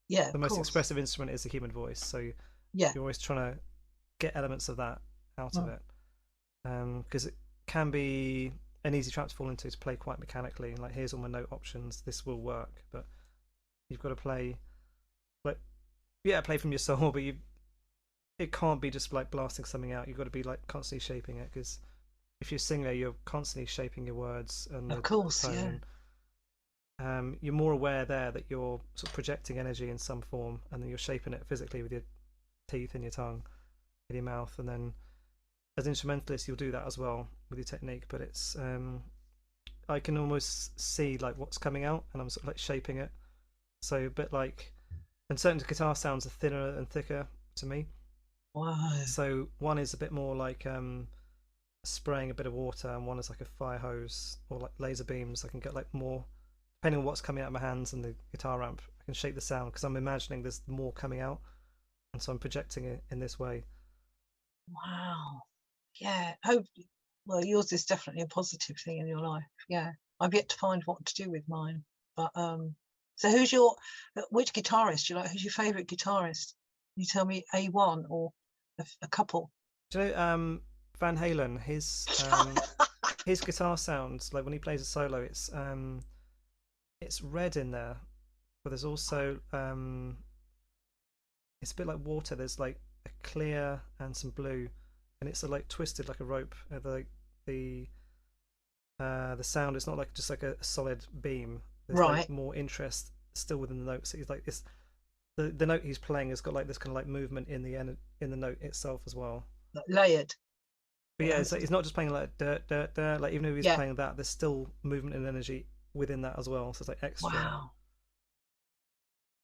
Yeah, the of most course. expressive instrument is the human voice. So Yeah. you're always trying to get elements of that out of Mm. it, because it can be an easy trap to fall into, to play quite mechanically. Like, here's all my note options, this will work, but you've got to play, like, play from your soul, but it can't be just like blasting something out. You've got to be like constantly shaping it, because if you're a singer, you're constantly shaping your words and Of the course, yeah. tone. You're more aware there that you're sort of projecting energy in some form, and then you're shaping it physically with your teeth and your tongue and your mouth. And then as an instrumentalist, you'll do that as well with your technique. But it's I can almost see like what's coming out, and I'm sort of like shaping it. So a bit like, and certain guitar sounds are thinner and thicker to me. Wow. So one is a bit more like spraying a bit of water, and one is like a fire hose or like laser beams. I can get like more, depending on what's coming out of my hands and the guitar amp, I can shape the sound because I'm imagining there's more coming out, and so I'm projecting it in this way. Wow. Yeah. Hope. Well, yours is definitely a positive thing in your life. Yeah. I've yet to find what to do with mine. But so which guitarist do you like? Who's your favourite guitarist? Can you tell me A1 or a couple? Do you know Van Halen? His guitar sounds like when he plays a solo, it's red in there, but there's also it's a bit like water. There's like a clear and some blue, and it's like twisted like a rope. The the sound is not like just like a solid beam. There's Right. like more interest still within the notes. It's like this. The note he's playing has got like this kind of like movement in the note itself as well. Layered. But yeah, it's not just playing like dirt, dirt, dirt. Like, even though he's Yeah. playing that, there's still movement and energy within that as well. So it's like extra. Wow.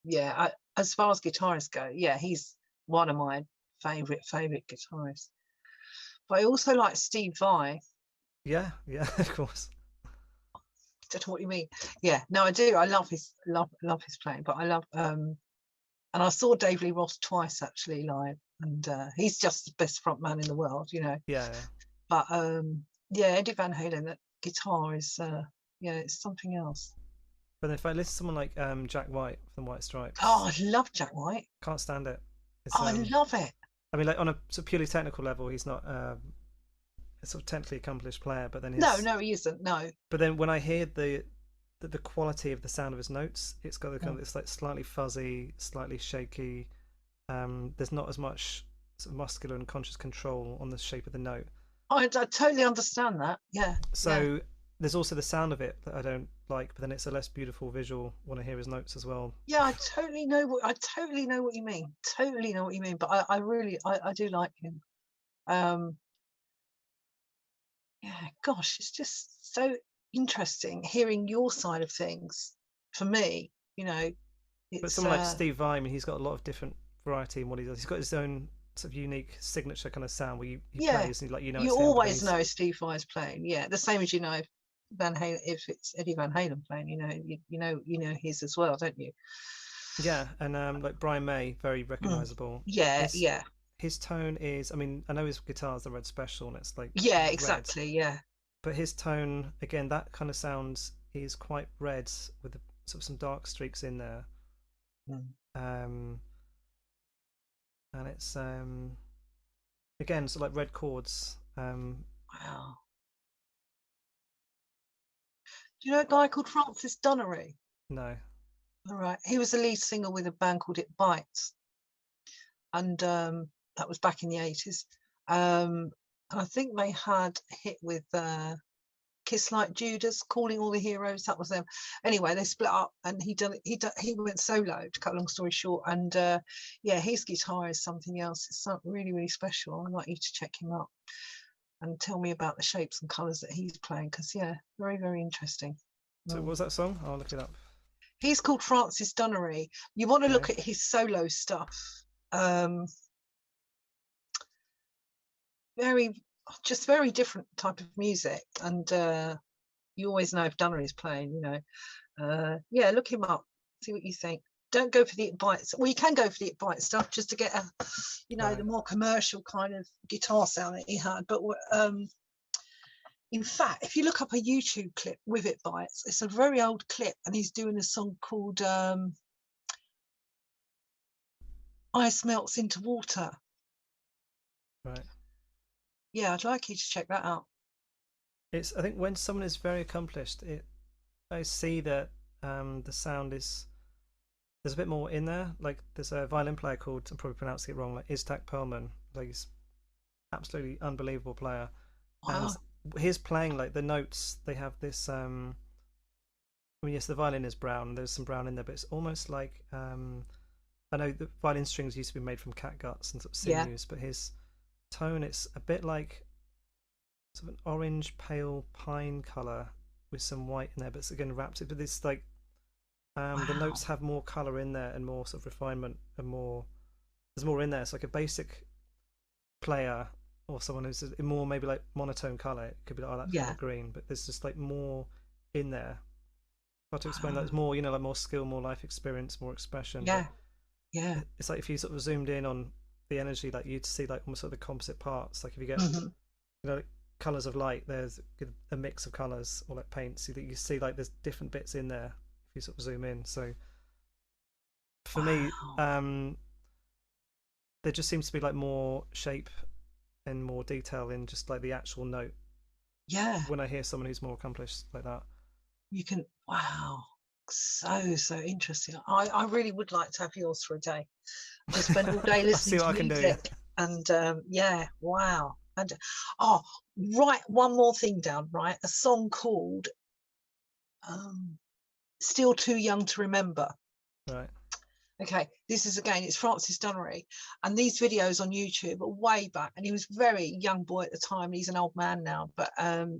Yeah. As far as guitarists go, yeah, he's one of my favourite guitarists. But I also like Steve Vai. Yeah, of course. I don't know what you mean. Yeah, no, I do. I love his playing. But I love and I saw Dave Lee Roth twice actually live, and he's just the best front man in the world, you know. Yeah. But yeah, Eddie Van Halen, that guitar is it's something else. But if I listen to someone like Jack White from White Stripes, Oh, I love Jack White. can't stand it. Oh, I love it. I mean, like, on a sort of purely technical level, he's not a sort of technically accomplished player. But then No, he isn't. No. But then when I hear the quality of the sound of his notes, it's got kind of this like slightly fuzzy, slightly shaky. There's not as much sort of muscular and conscious control on the shape of the note. I totally understand that. Yeah. So there's also the sound of it that I don't like, but then it's a less beautiful visual when I hear his notes as well. Yeah, I totally know what you mean. Totally know what you mean. But I really do like him. Yeah, gosh, it's just so interesting hearing your side of things. For me, you know, But it's someone like Steve Vai, I mean, he's got a lot of different variety in what he does. He's got his own sort of unique signature kind of sound where he plays and you it's him, always know Steve Vai's playing. Yeah, the same as you know Van Halen. If it's Eddie Van Halen playing, you know his as well, don't you? Yeah, and like Brian May, very recognizable. Yeah, His tone is, I mean, I know his guitar's the Red Special, and it's like red, exactly, yeah. but his tone, again, that kind of sound is quite red with sort of some dark streaks in there. And it's again, sort of like red chords. Wow. Do you know a guy called Francis Dunnery? No. All right, he was the lead singer with a band called It Bites, and that was back in the 80s. I think they had a hit with Kiss Like Judas, Calling All the Heroes. That was them. Anyway, they split up, and he went solo. To cut a long story short, and yeah, his guitar is something else. It's something really, really special. I'd like you to check him up and tell me about the shapes and colours that he's playing, because yeah, very, very interesting. So what was that song? I'll look it up. He's called Francis Dunnery. You want to look at his solo stuff. Just very different type of music, and you always know if Dunnery's playing, you know. Yeah, look him up, see what you think. Don't go for the bites. Well, you can go for the bite stuff just to get a, you know, the more commercial kind of guitar sound that he had. But in fact, if you look up a YouTube clip with it bites, it's a very old clip, and he's doing a song called Ice Melts into Water. Right. Yeah, I'd like you to check that out. I think when someone is very accomplished, I see that the sound is, there's a bit more in there. Like there's a violin player called, I'm probably pronouncing it wrong, like Istak Perlman. Like he's absolutely unbelievable player. Wow. And his playing, like the notes, they have this I mean, yes, the violin is brown, there's some brown in there, but it's almost like I know the violin strings used to be made from catguts and sort of sinews, but his tone, it's a bit like sort of an orange pale pine color with some white in there, but it's again wrapped it, but it's like the notes have more color in there and more sort of refinement, and there's more in there. It's like a basic player or someone who's in more maybe like monotone color, it could be like, oh, that's kind of green, but there's just like more in there. Hard to explain that. It's more, you know, like more skill, more life experience, more expression. Yeah. It's like if you sort of zoomed in on the energy, like you'd see like almost like the composite parts. Like if you get you know, colors of light, there's a mix of colors, or like paint, so that you see like there's different bits in there if you sort of zoom in. So for me, there just seems to be like more shape and more detail in just like the actual note. Yeah. When I hear someone who's more accomplished like that, you can. Wow. So interesting. I really would like to have yours for a day. Just spend all day listening to music. And yeah, wow. And write one more thing down, right? A song called Still Too Young to Remember. Right. Okay, this is again, it's Francis Dunnery, and these videos on YouTube are way back, and he was a very young boy at the time. He's an old man now, but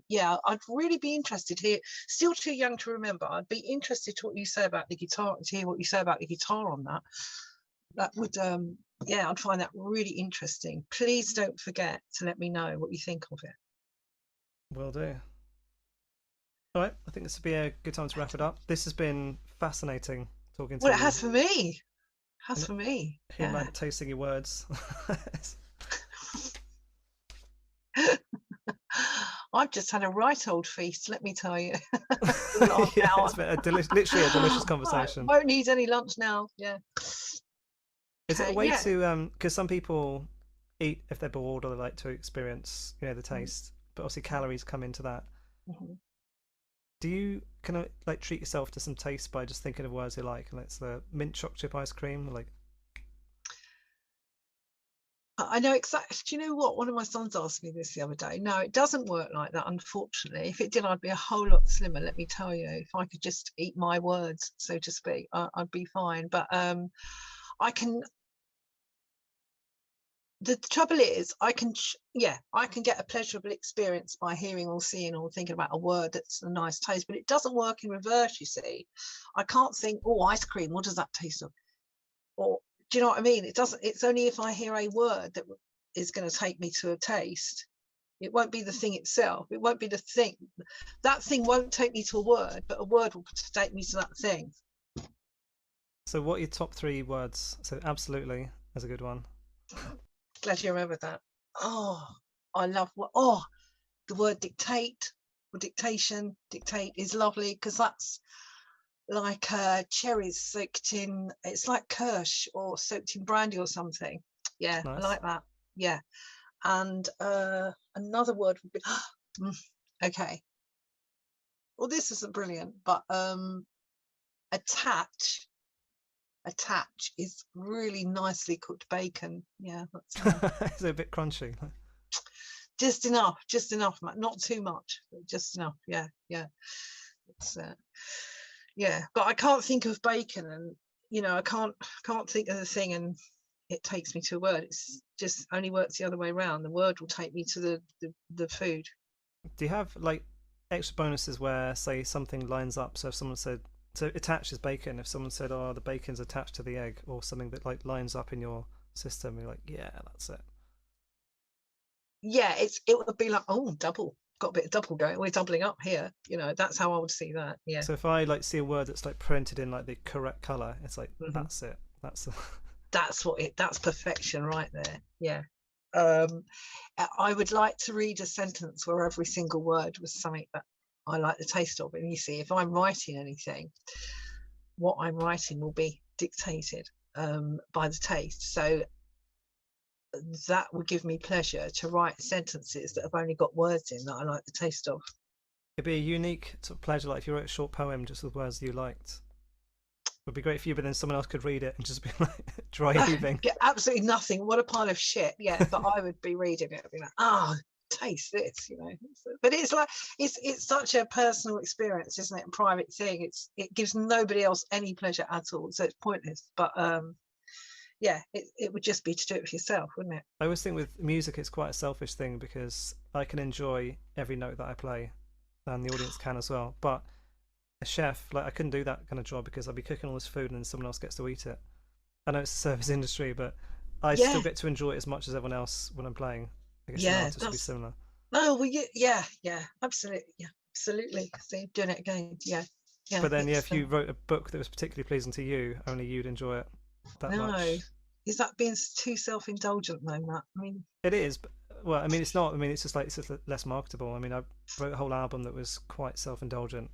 yeah, I'd really be interested here. Still Too Young to Remember. I'd be interested to what you say about the guitar, to hear what you say about the guitar on that. That would yeah, I'd find that really interesting. Please don't forget to let me know what you think of it. Will do. All right, I think this would be a good time to wrap it up. This has been fascinating talking to you. Well, it has for me. Has for me. Him like tasting your words. I've just had a right old feast, let me tell you. Yeah, it's been literally a delicious conversation. I won't need any lunch now. Yeah. Is it a way to because some people eat if they're bored, or they like to experience, you know, the taste, but obviously calories come into that. Do you kind of like treat yourself to some taste by just thinking of words you like? And it's the mint chocolate chip ice cream, like. I know exactly. Do you know what? One of my sons asked me this the other day. No, it doesn't work like that, unfortunately. If it did, I'd be a whole lot slimmer, let me tell you. If I could just eat my words, so to speak, I'd be fine. But I can. The trouble is, I can get a pleasurable experience by hearing or seeing or thinking about a word that's a nice taste, but it doesn't work in reverse, you see. I can't think, oh, ice cream, what does that taste of? Or do you know what I mean? It doesn't. It's only if I hear a word that is going to take me to a taste. It won't be the thing itself. It won't be the thing. That thing won't take me to a word, but a word will take me to that thing. So what are your top 3 words? So absolutely is a good one. Glad you remembered that. Oh, I love the word dictate or dictation. Dictate is lovely, because that's like cherries soaked in, it's like kirsch or soaked in brandy or something. Yeah, nice. I like that. Yeah. And another word would be okay, well, this isn't brilliant, but attach is really nicely cooked bacon. Yeah, that's it's a bit crunchy. just enough, not too much, but just enough. Yeah, yeah. It's yeah, but I can't think of bacon, and I can't think of the thing, and it takes me to a word. It's just only works the other way around. The word will take me to the food. Do you have like extra bonuses where, say, something lines up? So if someone said, so attached is bacon. If someone said, "Oh, the bacon's attached to the egg," or something that like lines up in your system, you're like, "Yeah, that's it." Yeah, it would be like, oh, double. Got a bit of double going. We're doubling up here. That's how I would see that. Yeah. So if I like see a word that's like printed in like the correct color, it's like that's it. That's that's perfection right there. Yeah. I would like to read a sentence where every single word was something that I like the taste of. And you see, if I'm writing anything, what I'm writing will be dictated by the taste. So that would give me pleasure to write sentences that have only got words in that I like the taste of. It'd be a unique sort of pleasure, like if you wrote a short poem just with words you liked. It would be great for you, but then someone else could read it and just be like dry heaving. Get absolutely nothing. What a pile of shit. Yeah, but I would be reading it and be like, taste this, But it's like it's such a personal experience, isn't it? A private thing. It gives nobody else any pleasure at all, so it's pointless. But yeah, it would just be to do it for yourself, wouldn't it? I always think with music it's quite a selfish thing because I can enjoy every note that I play, and the audience can as well. But a chef, like I couldn't do that kind of job because I'd be cooking all this food and then someone else gets to eat it. I know it's a service industry, but I still get to enjoy it as much as everyone else when I'm playing. I guess an artist would be similar. Oh well, yeah, absolutely, yeah, absolutely. See, doing it again, yeah. But then, if you wrote a book that was particularly pleasing to you, only you'd enjoy it that much. Is that being too self-indulgent though, Matt? I mean, it is. But, well, I mean, it's not. I mean, it's just less marketable. I mean, I wrote a whole album that was quite self-indulgent.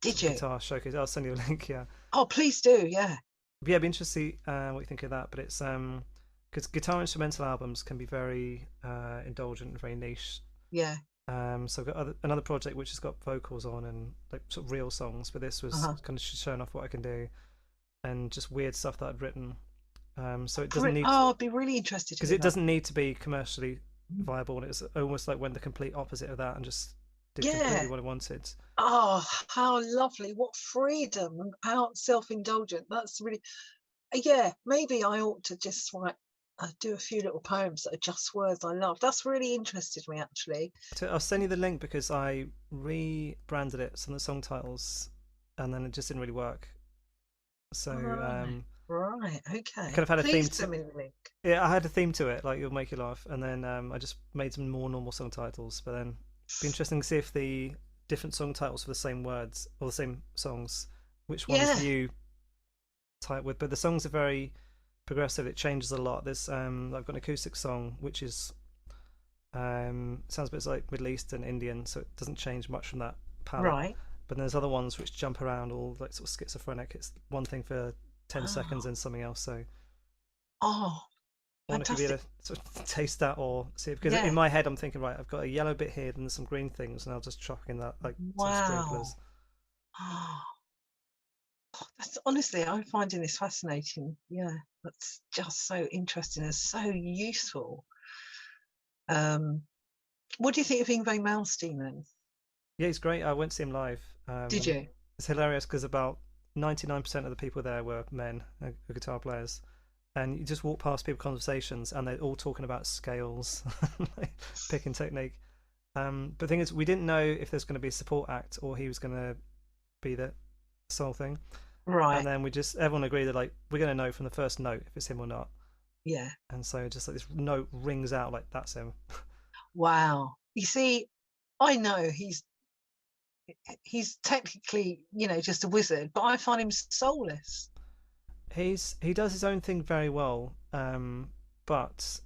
Did you? Guitar showcase. I'll send you a link. Yeah. Oh, please do. Yeah. But yeah, I'd be interested to see what you think of that. But it's because guitar instrumental albums can be very indulgent and very niche. Yeah. So I've got another project which has got vocals on and like sort of real songs, but this was kind of showing off what I can do and just weird stuff that I'd written. So it doesn't need. I'd be really interested because it doesn't need to be commercially viable, and it's almost like went the complete opposite of that and just did completely what I wanted. Oh, how lovely! What freedom and how self-indulgent. That's really, yeah. Maybe I ought to just write. Do a few little poems that are just words I love. That's really interested me, actually. So I'll send you the link because I rebranded it, some of the song titles, and then it just didn't really work. So right, okay. I kind of had a theme to it. Yeah, I had a theme to it, like it'll make you laugh, and then I just made some more normal song titles. But then it'd be interesting to see if the different song titles for the same words or the same songs, which ones you type with. But the songs are very progressive. It changes a lot. There's I've got an acoustic song which is sounds a bit like Middle Eastern Indian, so it doesn't change much from that palette. Right. But there's other ones which jump around, all like sort of schizophrenic. It's one thing for 10 seconds and something else. So I want to be able to sort of taste that or see it, because in my head I'm thinking, right, I've got a yellow bit here and there's some green things, and I'll just chuck in that like some sprinklers. That's honestly, I'm finding this fascinating. Yeah, that's just so interesting and so useful. What do you think of Yngwie Malmsteen then? Yeah, he's great. I went to see him live. Did you? It's hilarious because about 99% of the people there were men, guitar players, and you just walk past people conversations and they're all talking about scales, like picking technique. But the thing is, we didn't know if there's going to be a support act or he was going to be the sole thing. Right. And then everyone agreed that like we're going to know from the first note if it's him or not. Yeah. And so just like this note rings out like that's him. Wow. You see, I know he's technically, just a wizard, but I find him soulless. He does his own thing very well, but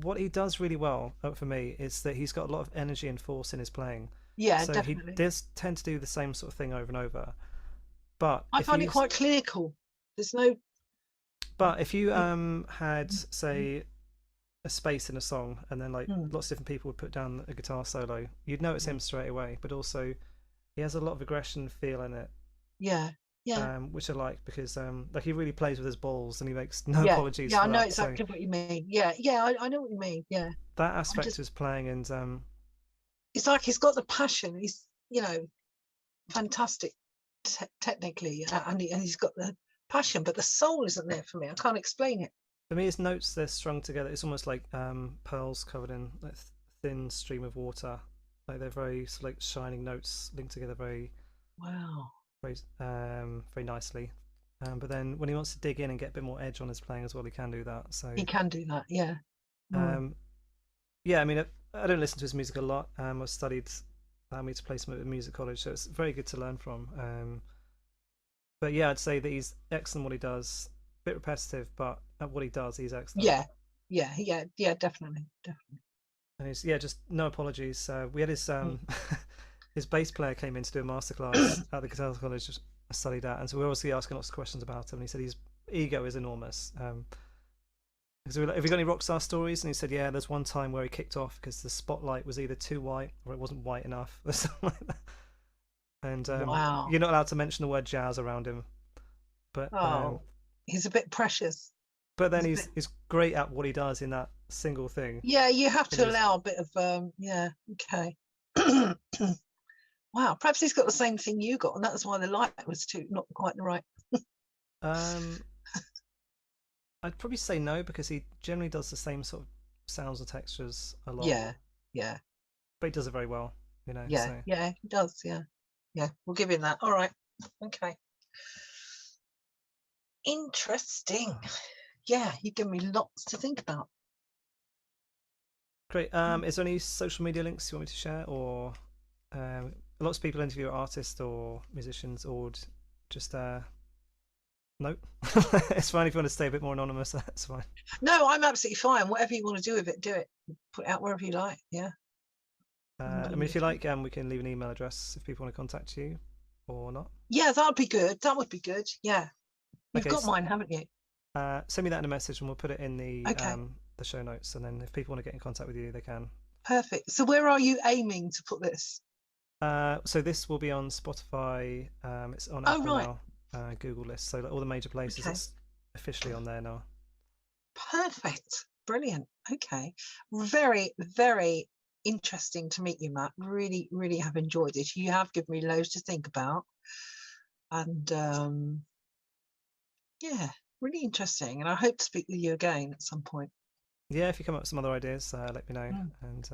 what he does really well for me is that he's got a lot of energy and force in his playing. Yeah, so definitely. He does tend to do the same sort of thing over and over. But I find it quite clinical. There's no. But if you had, say, a space in a song, and then like lots of different people would put down a guitar solo, you'd notice him straight away. But also, he has a lot of aggression feel in it. Yeah. Yeah. which I like because like he really plays with his balls and he makes no Yeah. apologies Yeah. I for know that. So exactly what you mean. Yeah. Yeah. I know what you mean. Yeah. that I aspect just, is playing, and it's like he's got the passion. He's, fantastic technically, and he's got the passion, but the soul isn't there for me. I can't explain it. for me, his notes, they're strung together. It's almost like pearls covered in like thin stream of water. Like they're very sort of like shining notes linked together very, Wow. very nicely. But then when he wants to dig in and get a bit more edge on his playing as well, he can do that. So He can do that. Yeah. Mm. yeah, I mean, I don't listen to his music a lot. I've studied me to play some at music college, so it's very good to learn from. But yeah, I'd say that he's excellent what he does. A bit repetitive, but at what he does, he's excellent. Yeah. Yeah. Yeah. Yeah. Definitely. Definitely. And he's, yeah, just no apologies. We had his his bass player came in to do a masterclass at the guitar college, just studied at, and so we were obviously asking lots of questions about him. And he said his ego is enormous. Because we were like, have you got any rock star stories? And he said, yeah, there's one time where he kicked off because the spotlight was either too white or it wasn't white enough, or something like that. And Wow. you're not allowed to mention the word jazz around him. But Oh, he's a bit precious. but then He's a bit, he's great at what he does in that single thing. yeah, you have And to he's, allow a bit of yeah, okay. Wow, perhaps he's got the same thing you got, and that's why the light was too not quite the right. um, I'd probably say no because he generally does the same sort of sounds and textures a lot. Yeah, yeah, But he does it very well, yeah, So yeah, he does, yeah. Yeah, we'll give him that. All right. Okay. Interesting. Yeah, you give me lots to think about. great. Is there any social media links you want me to share, or lots of people interview artists or musicians, or just no? It's fine if you want to stay a bit more anonymous. That's fine. No, I'm absolutely fine. Whatever you want to do with it, do it. Put it out wherever you like. Yeah. I mean, if you like, we can leave an email address if people want to contact you, or not. Yeah, that would be good. That would be good. Yeah. You've Okay, got mine, haven't you? send me that in a message, and we'll put it in Okay. the show notes. And then if people want to get in contact with you, they can. Perfect. So where are you aiming to put this? So this will be on Spotify. It's on Apple now, Google list. So like, all the major places, it's officially on there now. Perfect. Brilliant. Okay. Very, very interesting to meet you, Matt. Really, really have enjoyed it. You have given me loads to think about. And yeah, really interesting. And I hope to speak with you again at some point. Yeah, if you come up with some other ideas, let me know. And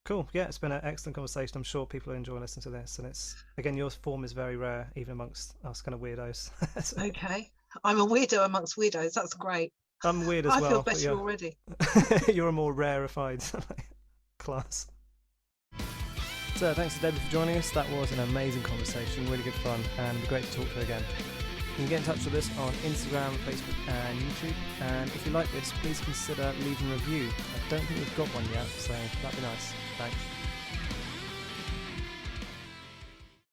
cool. Yeah, it's been an excellent conversation. I'm sure people will enjoy listening to this. And it's, again, your form is very rare, even amongst us kind of weirdos. So, okay. I'm a weirdo amongst weirdos. That's great. I'm weird as well. I feel better already. You're a more rarefied class. So thanks to Debbie for joining us. That was an amazing conversation, really good fun, and it'd be great to talk to her again. You can get in touch with us on Instagram, Facebook and YouTube, and if you like this, please consider leaving a review. I don't think we've got one yet, so that'd be nice. Thanks.